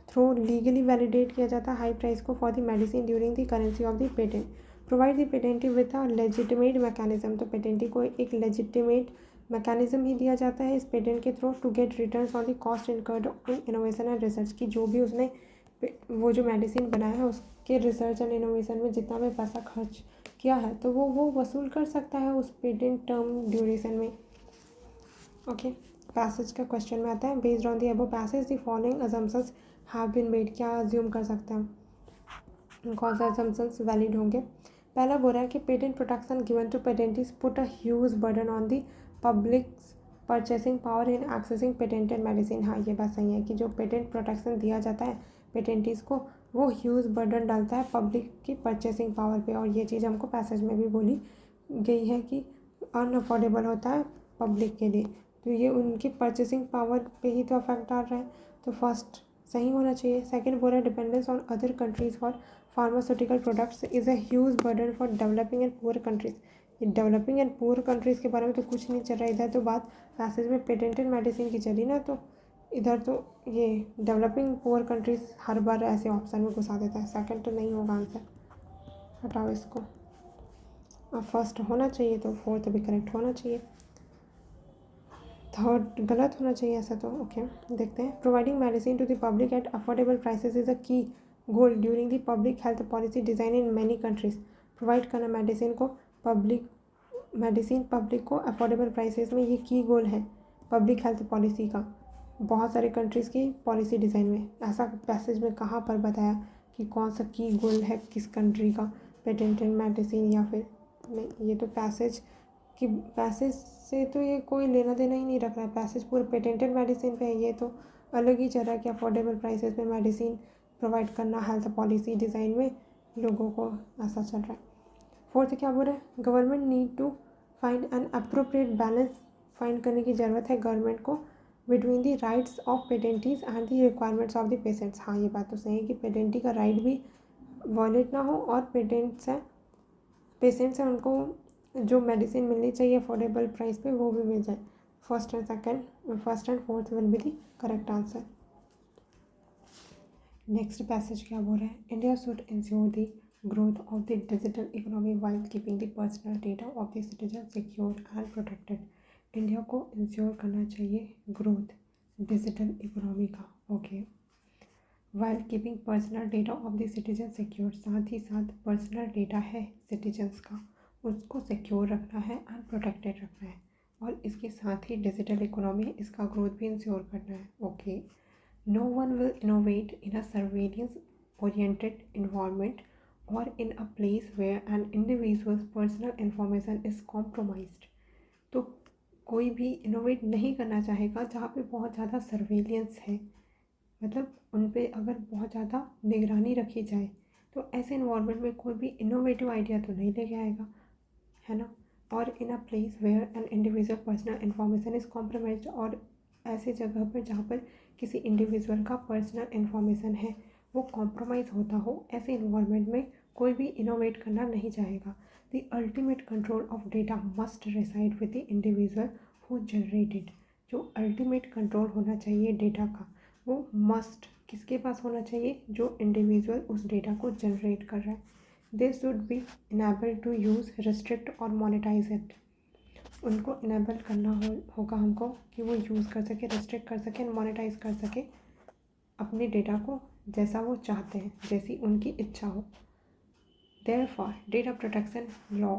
S1: through legally validate किया जाता है high price को for the medicine during the currency of the patent. Provide the patentee with a legitimate mechanism, तो patentee को एक लेजिटिमेट मैकेनिज्म ही दिया जाता है इस पेटेंट के through to get returns on the cost incurred in innovation and research, की जो भी उसने वो जो मेडिसिन बनाया है उसके रिसर्च एंड इनोवेशन में जितना भी पैसा खर्च किया है तो वो वसूल कर सकता है उस पेटेंट टर्म ड्यूरेशन में। ओके, पैसेज का क्वेश्चन में आता है, based on the above passage the following assumptions have been made. क्या अज्यूम कर सकते हैं, कौन सा असम्पशंस वैलिड होंगे। पहला बोल रहा है कि patent protection given to patentees put a huge burden on the public's purchasing power in accessing patented medicine. हाँ ये बात सही है कि जो पेटेंट प्रोटेक्शन दिया जाता है पेटेंटीज को वो ह्यूज बर्डन डालता है पब्लिक की परचेसिंग पावर पे, और ये चीज़ हमको पैसेज में भी बोली गई है कि अनअफोर्डेबल होता है पब्लिक के लिए, तो ये उनकी परचेसिंग पावर पे ही तो अफेक्ट डाल रहा है। तो फर्स्ट सही होना चाहिए। सेकंड बोला dependence on other countries for pharmaceutical products is a huge burden for developing and poor countries. ये डेवलपिंग एंड पुअर कंट्रीज़ के बारे में तो कुछ नहीं चल रहा, इधर तो बात पैसेज में पेटेंटेड मेडिसिन की चली ना, तो इधर तो ये डेवलपिंग पुअर कंट्रीज़ हर बार ऐसे ऑप्शन में घुसा देता है। सेकंड तो नहीं होगा आंसर, हटाओ इसको। अब फर्स्ट होना चाहिए तो फोर्थ भी करेक्ट होना चाहिए, थर्ड गलत होना चाहिए ऐसा तो। ओके देखते हैं। Providing medicine to the public at affordable prices is a key goal during the public health policy design in many countries. Provide करना मेडिसिन को पब्लिक को अफोर्डेबल प्राइसेस में, ये की गोल है पब्लिक हेल्थ पॉलिसी का बहुत सारे कंट्रीज़ की पॉलिसी डिज़ाइन में। ऐसा पैसेज में कहाँ पर बताया कि कौन सा की गोल है किस कंट्री का पेटेंटेड मेडिसिन या फिर नहीं, ये तो पैसेज से तो ये कोई लेना देना ही नहीं रख रहा है। पैसेज पूरे पेटेंटेड मेडिसिन पे है, ये तो अलग ही चल रहा है कि अफोर्डेबल प्राइसेस पे मेडिसिन प्रोवाइड करना हेल्थ पॉलिसी डिज़ाइन में लोगों को ऐसा चल रहा है। फोर्थ क्या बोल रहा है, government need to find an appropriate balance, find करने की ज़रूरत है गवर्नमेंट को between the rights of patentees and the requirements of the patients. हाँ, ये बात तो सही है कि पेटेंटी का राइट भी वॉलेट ना हो और पेशेंट्स हैं उनको जो मेडिसिन मिलनी चाहिए अफोर्डेबल प्राइस पे वो भी मिल जाए। First and fourth will be the correct answer. Next passage क्या बोल रहा है, India should ensure the growth of the digital economy while keeping the personal data of the citizen secure and protected. India को ensure करना चाहिए growth digital economy का, okay, while keeping personal data of the citizen secure, साथ ही साथ personal data है citizens का उसको secure रखना है एंड प्रोटेक्टेड रखना है, और इसके साथ ही डिजिटल इकोनॉमी इसका ग्रोथ भी इंश्योर करना है, okay. No one will innovate in a surveillance oriented environment और in a place where an individual's personal information is compromised. तो कोई भी इनोवेट नहीं करना चाहेगा जहाँ पे बहुत ज़्यादा सर्वेलियंस है, मतलब उन पे अगर बहुत ज़्यादा निगरानी रखी जाए, तो ऐसे इन्वायरमेंट में कोई भी इनोवेटिव आइडिया तो नहीं लेके आएगा, है ना। और in a place where an individual personal information is compromised, और ऐसे जगह पर जहाँ पर किसी इंडिविजुअल का पर्सनल इन्फॉर्मेशन है वो कॉम्प्रोमाइज़ होता हो, ऐसे इन्वायरमेंट में कोई भी इनोवेट करना नहीं चाहेगा। The ultimate control of data must reside with the individual who generated. जो अल्टीमेट कंट्रोल होना चाहिए डेटा का वो मस्ट किसके पास होना चाहिए, जो इंडिविजुअल उस डेटा को जनरेट कर रहा है। They should be enable to use, restrict और मोनेटाइज इट। उनको इनेबल करना होगा हमको कि वो यूज़ कर सके, रिस्ट्रिक्ट कर सके, मोनेटाइज कर सके अपने डेटा को जैसा वो चाहते हैं, जैसी उनकी इच्छा हो। Therefore data protection law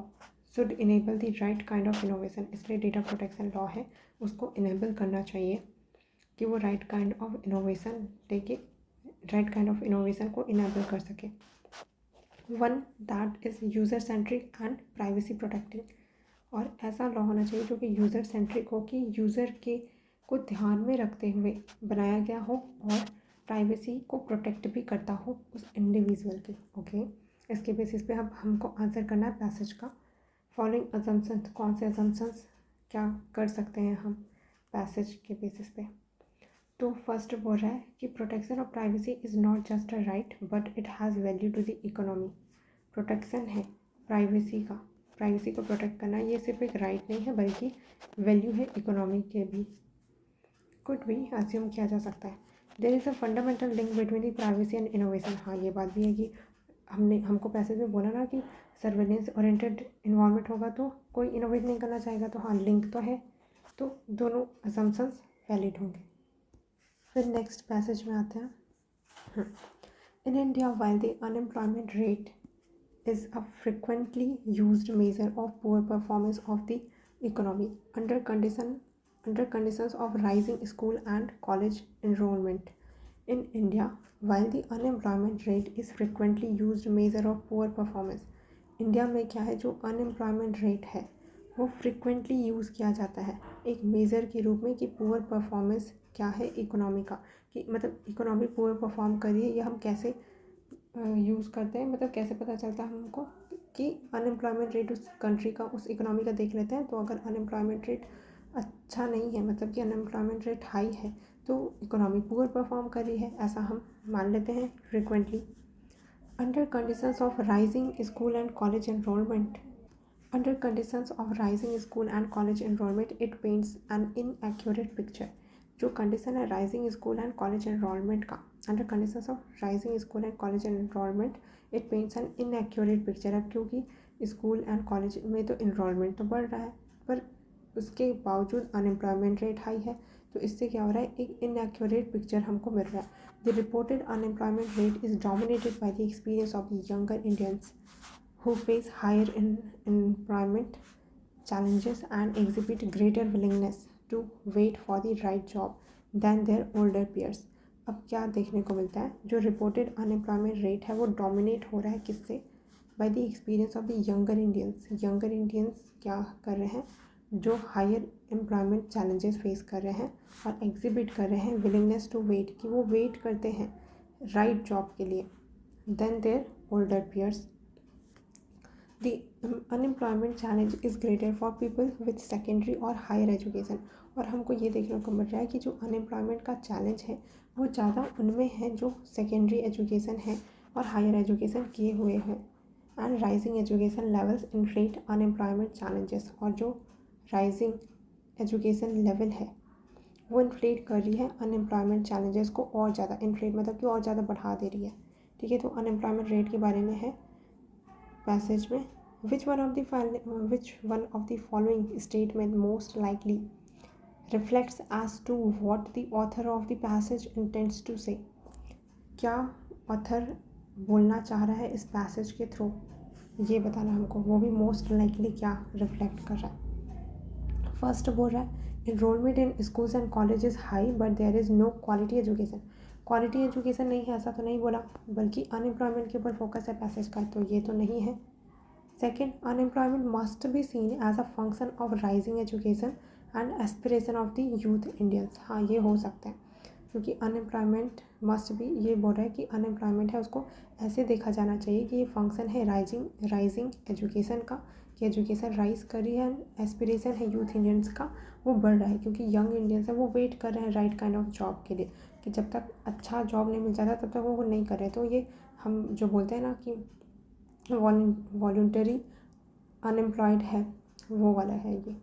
S1: should enable the right kind of innovation. इसलिए डेटा प्रोटेक्शन लॉ है उसको इनेबल करना चाहिए कि वो राइट काइंड ऑफ इनोवेशन लेके राइट काइंड ऑफ इनोवेशन को इनेबल कर सके। One that is user centric and privacy protecting, और ऐसा लॉ होना चाहिए जो कि यूज़र सेंट्रिक हो, कि यूज़र के को ध्यान में रखते हुए बनाया गया हो और प्राइवेसी को प्रोटेक्ट भी करता हो उस इंडिविजुअल की, ओके। इसके बेसिस पे अब हमको आंसर करना है पैसेज का। फॉलोइंग अजम्पशंस, कौन से अजम्पशंस क्या कर सकते हैं हम पैसेज के बेसिस पे। तो फर्स्ट बोल रहा है कि protection of privacy is not just a right but it has value to the economy. Protection है प्राइवेसी का, प्राइवेसी को प्रोटेक्ट करना ये सिर्फ एक राइट नहीं है बल्कि वैल्यू है इकोनॉमी के भी, कुड भी अस्यूम किया जा सकता है। There is a fundamental link between the privacy and innovation. हाँ, ये बात भी है कि हमको पैसेज में बोला ना कि सर्वेलेंस ओरिएंटेड इन्वायरमेंट होगा तो कोई इनोवेट नहीं करना चाहेगा, तो हाँ लिंक तो है, तो दोनों असम्पशंस वैलिड होंगे। फिर नेक्स्ट पैसेज में आते हैं। In India while the unemployment rate is a frequently used measure of poor performance of the economy under conditions of rising school and college enrollment. In India, while the unemployment rate is frequently used measure of poor performance, India में क्या है, जो unemployment rate है वो frequently use किया जाता है एक मेज़र के रूप में कि पुअर परफॉर्मेंस क्या है इकोनॉमी का, कि मतलब इकोनॉमी पुअर परफॉर्म कर रही है, ये हम कैसे यूज़ करते हैं, मतलब कैसे पता चलता है हमको कि अनएम्प्लॉयमेंट रेट उस कंट्री का, उस इकोनॉमी का देख लेते हैं। तो अगर अनएम्प्लॉयमेंट रेट अच्छा नहीं है, मतलब कि अनएम्प्लॉयमेंट रेट हाई है, तो इकोनॉमी पुअर परफॉर्म कर रही है, ऐसा हम मान लेते हैं frequently. Under conditions of rising school and college enrolment, under conditions of rising school and college enrollment it paints an inaccurate picture। जो कंडीशन है rising school and college enrolment का, under conditions of rising school and college enrolment it paints an inaccurate picture. अब क्योंकि school and college में तो enrolment तो बढ़ रहा है पर उसके बावजूद अनएम्प्लॉयमेंट रेट हाई है, तो इससे क्या हो रहा है, एक इनएक्यूरेट पिक्चर हमको मिल रहा है। The reported unemployment rate is dominated by the experience of the younger Indians who face higher employment challenges and exhibit greater willingness to wait for the right job than their older peers। अब क्या देखने को मिलता है, जो reported unemployment rate है वो dominate हो रहा है किससे, by the experience of the younger Indians क्या कर रहे हैं, जो हायर एम्प्लॉयमेंट चैलेंजेस फेस कर रहे हैं और एग्जिबिट कर रहे हैं विलिंगनेस टू वेट, कि वो वेट करते हैं राइट जॉब के लिए, than their older peers. The unemployment challenge is greater for people with secondary और हायर एजुकेशन। और हमको ये देखने को मिल रहा है कि जो अनएम्प्लॉयमेंट का चैलेंज है वो ज़्यादा उनमें है जो सेकेंडरी एजुकेशन है और हायर एजुकेशन किए हुए हैं। And rising education levels inflate unemployment challenges, और जो राइजिंग एजुकेशन लेवल है वो इन्फ्लेट कर रही है अनएम्प्लॉयमेंट चैलेंजेस को और ज़्यादा। इन्फ्लेट मतलब कि और ज़्यादा बढ़ा दे रही है। ठीक है, तो अनएम्प्लॉयमेंट रेट के बारे में है पैसेज में, which one of the following statement most likely reflects as to what the author of the passage intends to say। क्या ऑथर बोलना चाह रहा है इस पैसेज के थ्रू, ये बताना हमको, वो भी मोस्ट लाइकली क्या रिफ्लेक्ट कर रहा है। फर्स्ट बोल रहा है enrolment in schools and college is high but there is no quality education. Quality education नहीं है ऐसा तो नहीं बोला, बल्कि अनएम्प्लॉयमेंट के ऊपर फोकस है पैसेज का, तो ये तो नहीं है। Second, unemployment must be seen as a function of rising education and aspiration of the youth Indians. हाँ, ये हो सकता है, क्योंकि अनएम्प्लॉयमेंट मस्ट बी, ये बोल रहा है कि अनएम्प्लॉयमेंट है उसको ऐसे देखा जाना चाहिए कि ये फंक्शन है राइजिंग एजुकेशन का, कि एजुकेशन राइज कर रही है, एस्पिरेशन है यूथ इंडियंस का वो बढ़ रहा है, क्योंकि यंग इंडियंस है वो वेट कर रहे हैं राइट काइंड ऑफ जॉब के लिए, कि जब तक अच्छा जॉब नहीं मिल जाता तब तक वो नहीं कर रहे। तो ये हम जो बोलते हैं ना कि वॉलंटरी अनएम्प्लॉयड है, वो वाला है ये,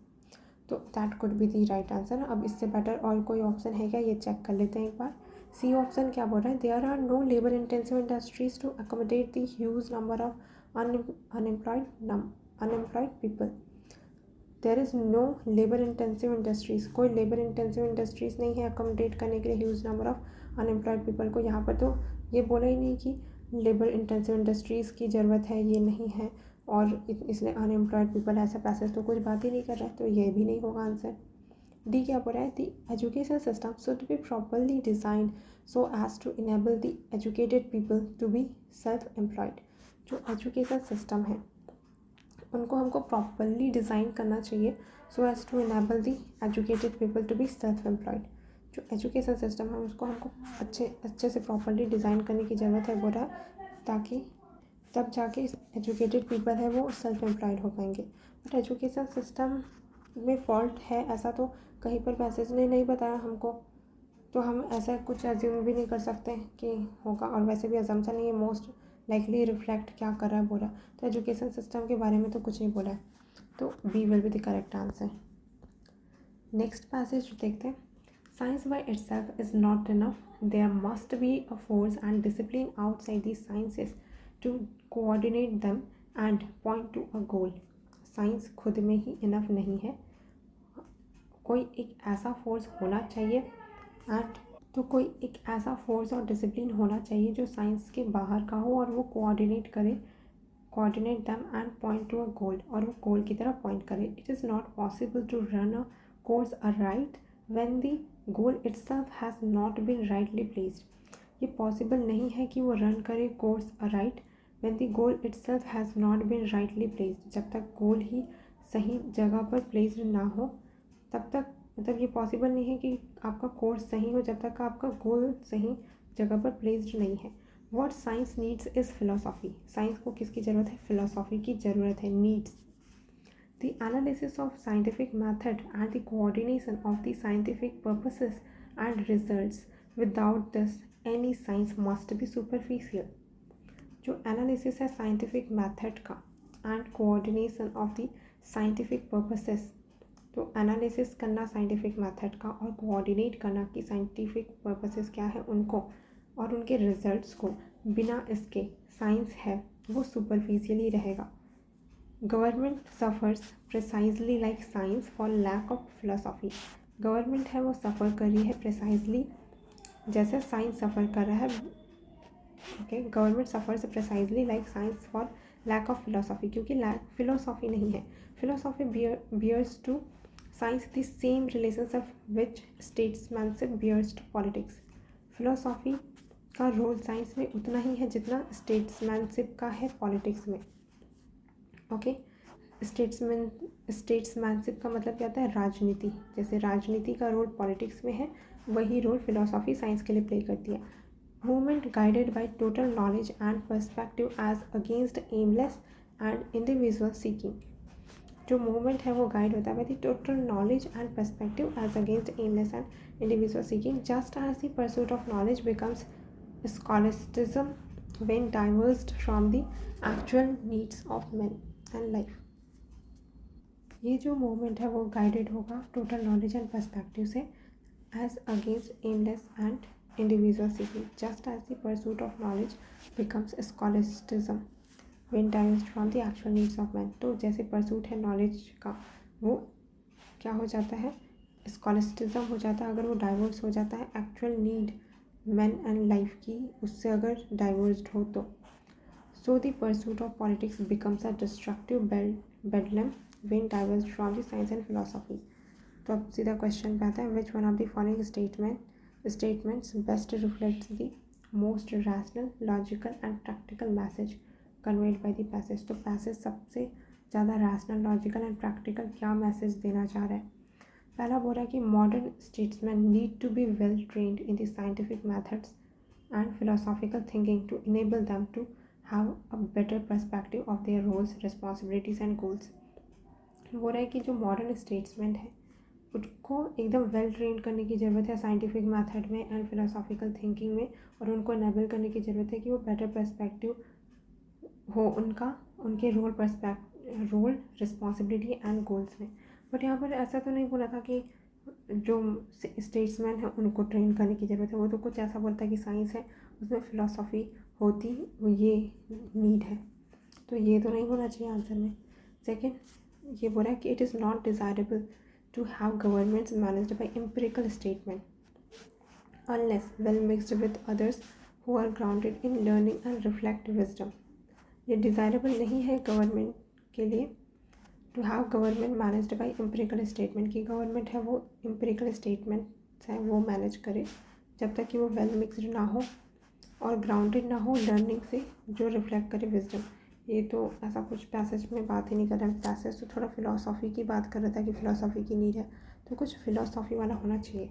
S1: तो that could be the right answer. अब इससे बेटर और कोई ऑप्शन है क्या, ये चेक कर लेते हैं एक बार। सी ऑप्शन क्या बोल रहा है, there are no labour intensive industries to accommodate the huge number of unemployed people. There is no labour intensive industries, कोई लेबर इंटेंसिव इंडस्ट्रीज़ नहीं है अकोमोडेट करने के लिए huge number of unemployed people को। यहाँ पर तो ये बोला ही नहीं कि लेबर इंटेंसिव इंडस्ट्रीज़ की ज़रूरत है, ये नहीं है, और इसलिए अनएम्प्लॉयड पीपल ऐसा पैसेज तो कुछ बात ही नहीं कर रहा है, तो ये भी नहीं होगा आंसर। डी क्या बोल रहा है, the education system should be properly designed so as to enable the educated people to be self employed. जो एजुकेशन सिस्टम है उनको हमको प्रॉपरली डिज़ाइन करना चाहिए so as to enable the educated people to be self employed. जो education system है उसको हमको अच्छे से प्रॉपरली डिज़ाइन करने की ज़रूरत है, बोल रहा है, ताकि तब जाके एजुकेटेड पीपल है वो सेल्फ एम्प्लॉयड हो पाएंगे। बट एजुकेशन सिस्टम में फॉल्ट है ऐसा तो कहीं पर पैसेज ने नहीं बताया हमको, तो हम ऐसा कुछ एज्यूम भी नहीं कर सकते कि होगा, और वैसे भी अजम्पशन नहीं है, मोस्ट लाइकली रिफ्लेक्ट क्या कर रहा है बोला, तो एजुकेशन सिस्टम के बारे में तो कुछ नहीं बोला है, तो B will be the correct answer. Next passage देखते हैं। Science by itself is not enough, there must be a force and discipline outside the sciences to coordinate them and point to a goal. Science खुद में ही enough नहीं है, कोई एक ऐसा force होना चाहिए एंड तो कोई एक ऐसा फोर्स और डिसिप्लिन होना चाहिए जो साइंस के बाहर का हो और वो coordinate them and point to a goal, और वो गोल की तरफ पॉइंट करे। It is not possible to run a course aright when the goal itself has not been rightly placed. ये पॉसिबल नहीं है कि वो रन करे course aright when the goal itself has not been rightly placed. जब तक गोल ही सही जगह पर प्लेस्ड ना हो तब तक, मतलब ये पॉसिबल नहीं है कि आपका कोर्स सही हो जब तक आपका गोल सही जगह पर प्लेस्ड नहीं है। What science needs is philosophy. Science को किसकी ज़रूरत है, फिलोसॉफी की ज़रूरत है, needs. The analysis of scientific method and the coordination of the scientific purposes and results, without this any science must be superficial. जो एनालिसिस है साइंटिफिक मैथड का and coordination of the scientific purposes, तो analysis करना scientific method का और coordinate करना कि scientific purposes क्या है उनको और उनके रिजल्ट्स को, बिना इसके साइंस है वो सुपरफिशियली रहेगा। Government suffers precisely like science for lack of philosophy. Government है वो सफ़र कर रही है प्रिसाइजली जैसे साइंस सफ़र कर रहा है। Okay, government suffers precisely like science for lack of philosophy, क्योंकि फिलोसॉफी नहीं है। Philosophy bears to science the same relationship which statesmanship bears to politics. Philosophy का रोल साइंस में उतना ही है जितना स्टेट्समैनशिप का है पॉलिटिक्स में। ओके। स्टेट्समैनशिप का मतलब क्या होता है? राजनीति। जैसे राजनीति का रोल पॉलिटिक्स में है, वही रोल फिलोसॉफी साइंस के लिए प्ले करती है। Movement guided by total knowledge and perspective as against aimless and individual seeking. जो मूवमेंट है वो गाइड होता है by the total knowledge and perspective as against aimless and individual seeking, just as the pursuit of knowledge becomes scholasticism when diverged from the actual needs of men and life। ये जो movement है वो guided होगा total knowledge and perspective से, as against aimless and individual seeking, just as the pursuit of knowledge becomes scholasticism when diverged from the actual needs of men। तो जैसे pursuit है knowledge का, वो क्या हो जाता है? स्कॉलिस्टिज्म हो जाता है अगर वो डाइवर्स हो जाता है actual need man and life की, उससे अगर डाइवर्स्ड हो तो। So the pursuit of politics becomes a destructive bedlam when diversed from the science and philosophy. तो अब सीधा क्वेश्चन पे आता है, which one of the following statements best reflects the most rational, logical and practical message conveyed by the passage. तो passage सबसे ज़्यादा rational, logical and practical क्या मैसेज देना चाह रहा है? पहला बोल रहा है कि modern statesman need to be well trained in the scientific methods and philosophical thinking to enable them to have a better perspective of their roles, responsibilities and goals. बोल रहा है कि जो मॉडर्न स्टेट्समैन है उनको एकदम वेल ट्रेन करने की ज़रूरत है साइंटिफिक मैथड में एंड फिलोसॉफिकल थिंकिंग में, और उनको इनेबल करने की ज़रूरत है कि वो बेटर पर्सपेक्टिव हो उनका, उनके रोल, रिस्पॉन्सिबिलिटी एंड गोल्स में। बट यहाँ पर ऐसा तो नहीं बोला था कि जो स्टेट्समैन है उनको ट्रेन करने की ज़रूरत है, वो तो कुछ ऐसा बोलता है कि साइंस है उसमें फ़िलोसॉफी होती, वो ये नीड है, तो ये तो नहीं होना चाहिए आंसर में। सेकेंड, ये बोला है कि it is not desirable to have governments managed by empirical statement unless well mixed with others who are grounded in learning and reflect wisdom। ये डिज़ायरेबल नहीं है गवर्नमेंट के लिए to have government managed by empirical statement, की government है वो empirical statements हैं वो मैनेज करे, जब तक कि वो वेल मिक्सड ना हो और ग्राउंडेड ना हो लर्निंग से जो रिफ्लेक्ट करे विजडम। ये तो ऐसा कुछ पैसेज में बात ही नहीं कर रहा है, पैसेज तो थोड़ा फिलोसॉफी की बात कर रहा था कि फिलोसॉफी की नीड है, तो कुछ फिलोसॉफी वाला होना चाहिए।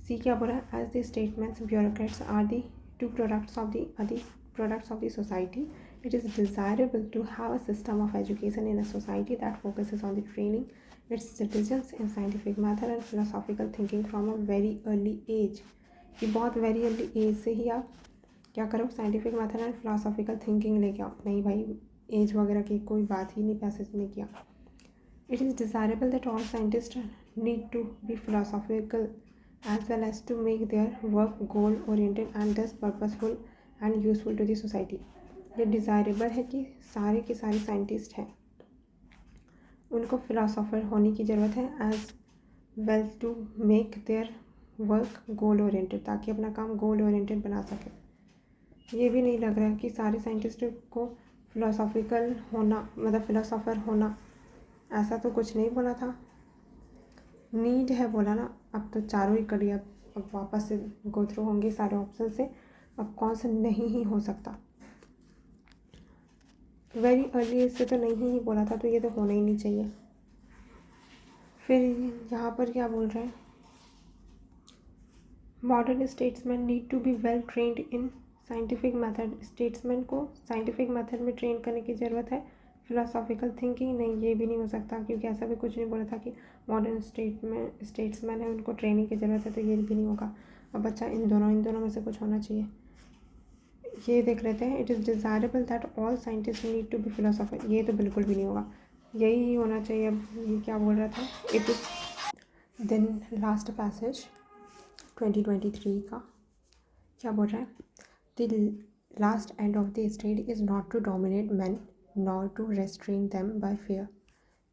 S1: सी क्या बोला है? As the statements bureaucrats are the two products of the society, it is desirable to have a system of education in a society that focuses on the training its citizens in scientific method and philosophical thinking from a very early age। कि बहुत very early as से ही आप क्या करो? Scientific method and philosophical thinking लेके आओ। नहीं भाई, एज वगैरह की कोई बात ही नहीं पैसेज में किया। It is desirable that all scientist need to be philosophical as well as to make their work goal oriented and thus purposeful and useful to the society. ये डिज़ायरेबल है कि सारे के सारे साइंटिस्ट हैं उनको फिलोसोफर होने की ज़रूरत है as well to make their work goal oriented, ताकि अपना काम गोल ओरिएंटेड बना सके। ये भी नहीं लग रहा है कि सारे साइंटिस्ट को फिलोसॉफिकल होना, मतलब फिलोसोफर होना, ऐसा तो कुछ नहीं बोला था। नीड है बोला ना, अब तो चारों ही करिए, अब वापस से गो थ्रू होंगे सारे ऑप्शन से, अब कौन सा नहीं ही हो सकता। वेरी अर्ली एज से तो नहीं ही बोला था, तो ये तो होना ही नहीं चाहिए। फिर यहाँ पर क्या बोल रहे हैं? Modern statesman need to be well trained in scientific method. Statesman को साइंटिफिक मेथड में ट्रेन करने की ज़रूरत है, फिलोसॉफिकल थिंकिंग नहीं, ये भी नहीं हो सकता, क्योंकि ऐसा भी कुछ नहीं बोला था कि मॉडर्न स्टेट्समैन है उनको ट्रेनिंग की ज़रूरत है, तो ये भी नहीं होगा। अब बच्चा इन दोनों में से कुछ होना चाहिए। ये देख लेते हैं, it is desirable that all scientist need to be philosopher, ये तो बिल्कुल भी नहीं होगा, यही ही होना चाहिए। अब ये क्या बोल रहा था? It is then last passage 2023 का क्या बोल रहा है? The last end of the state is not to dominate man nor to restrain them by fear.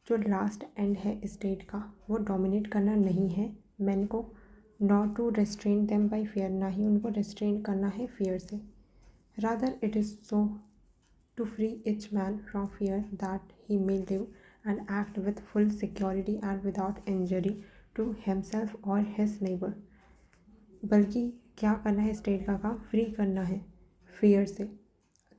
S1: जो लास्ट एंड है स्टेट का, वो डोमिनेट करना नहीं है मैन को, not to restrain them by fear, ना ही उनको रेस्ट्रेन करना है फियर से। Rather, it is so to free each man from fear that he may live and act with full security and without injury to himself or his neighbor। बल्कि क्या करना है स्टेट का काम? फ्री करना है फियर से,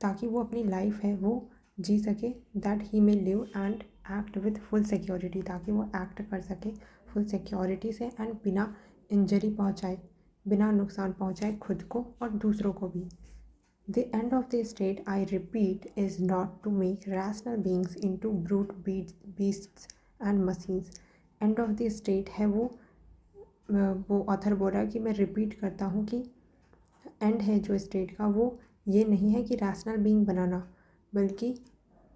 S1: ताकि वो अपनी लाइफ है वो जी सके, that he may live and act with full security, ताकि वो एक्ट कर सके फुल सिक्योरिटी से एंड बिना इंजरी पहुँचाए, बिना नुकसान पहुँचाए खुद को और दूसरों को भी। The end of the state, I repeat, is not to make rational beings into brute beasts and machines. End of the state है वो ऑथर बोल रहा है कि मैं रिपीट करता हूँ कि एंड है जो स्टेट का वो ये नहीं है कि रैशनल बीइंग बनाना, बल्कि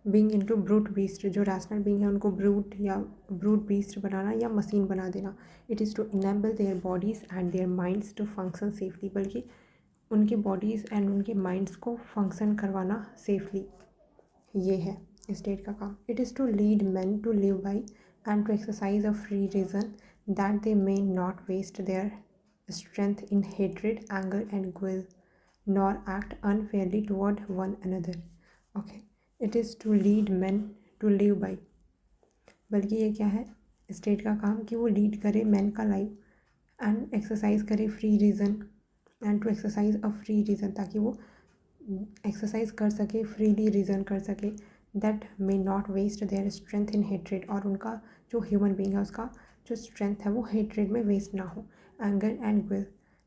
S1: बीइंग इनटू ब्रूट बीस्ट, जो रैशनल बीइंग है उनको ब्रूट या ब्रूट बीस्ट बनाना या मशीन बना देना। It is to enable their bodies and their minds to function safely, बल्कि उनकी बॉडीज़ एंड उनके माइंड्स को फंक्शन करवाना सेफली, ये है स्टेट का काम। It is to lead man to live by and to exercise a free reason that they may not waste their strength in hatred, anger and guile, nor act unfairly toward one another. Okay, it is to lead man to live by, बल्कि ये क्या है state का काम कि वो lead करे man का लाइफ एंड एक्सरसाइज करे free reason and to exercise a free reason, ताकि वो एक्सरसाइज कर सके, फ्रीली रीज़न कर सके, that may not waste their strength in hatred, और उनका जो ह्यूमन बींग है उसका जो स्ट्रेंथ है वो हेट्रेड में वेस्ट ना हो, anger and will,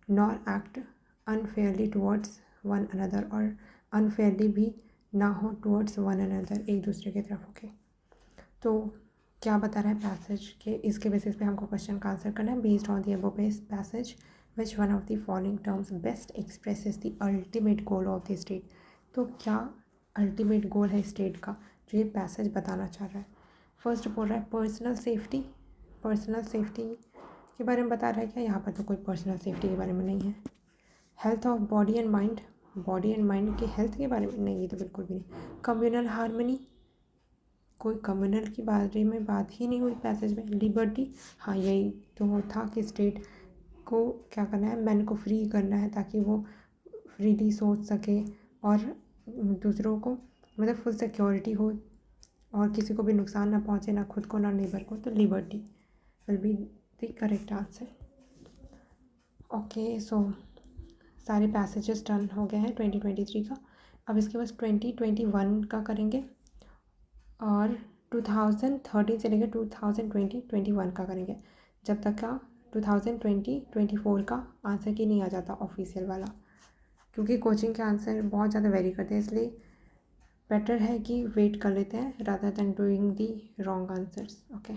S1: nor act unfairly towards one another, और अनफेयरली भी ना हो टुवर्ड्स वन अनदर, एक दूसरे की तरफ। ओके, तो क्या बता रहा है पैसेज के, इसके बेसिस पे हमको क्वेश्चन का आंसर करना है। Based on the above passage which one of the following terms best expresses the ultimate goal of the state. तो क्या अल्टीमेट गोल है स्टेट का जो ये पैसेज बताना चाह रहा है? फर्स्ट बोल रहा है पर्सनल सेफ्टी। पर्सनल सेफ्टी के बारे में बता रहा है क्या? यहाँ पर तो कोई पर्सनल सेफ्टी के बारे में नहीं है। Health of body and mind, body and mind के हेल्थ के बारे में नहीं, ये तो बिल्कुल भी नहीं। कम्युनल हारमनी, कोई कम्युनल की बारे में बात ही नहीं हुई पैसेज में। लिबर्टी, हाँ यही तो था कि स्टेट को क्या करना है, मैन को फ्री करना है ताकि वो फ्रीली सोच सके और दूसरों को मतलब फुल सिक्योरिटी हो और किसी को भी नुकसान ना पहुँचे, ना खुद को ना नेबर को। तो liberty will be the correct answer. Okay, so सारे पैसेजेस डन हो गए हैं 2023 का। अब इसके बाद 2021 का करेंगे और 2013 से लेकर 2020-21 का करेंगे, जब तक का 2020-24 का आंसर की नहीं आ जाता ऑफिशियल वाला, क्योंकि कोचिंग के आंसर बहुत ज़्यादा वेरी करते हैं, इसलिए बेटर है कि वेट कर लेते हैं rather than doing the wrong answers. Okay.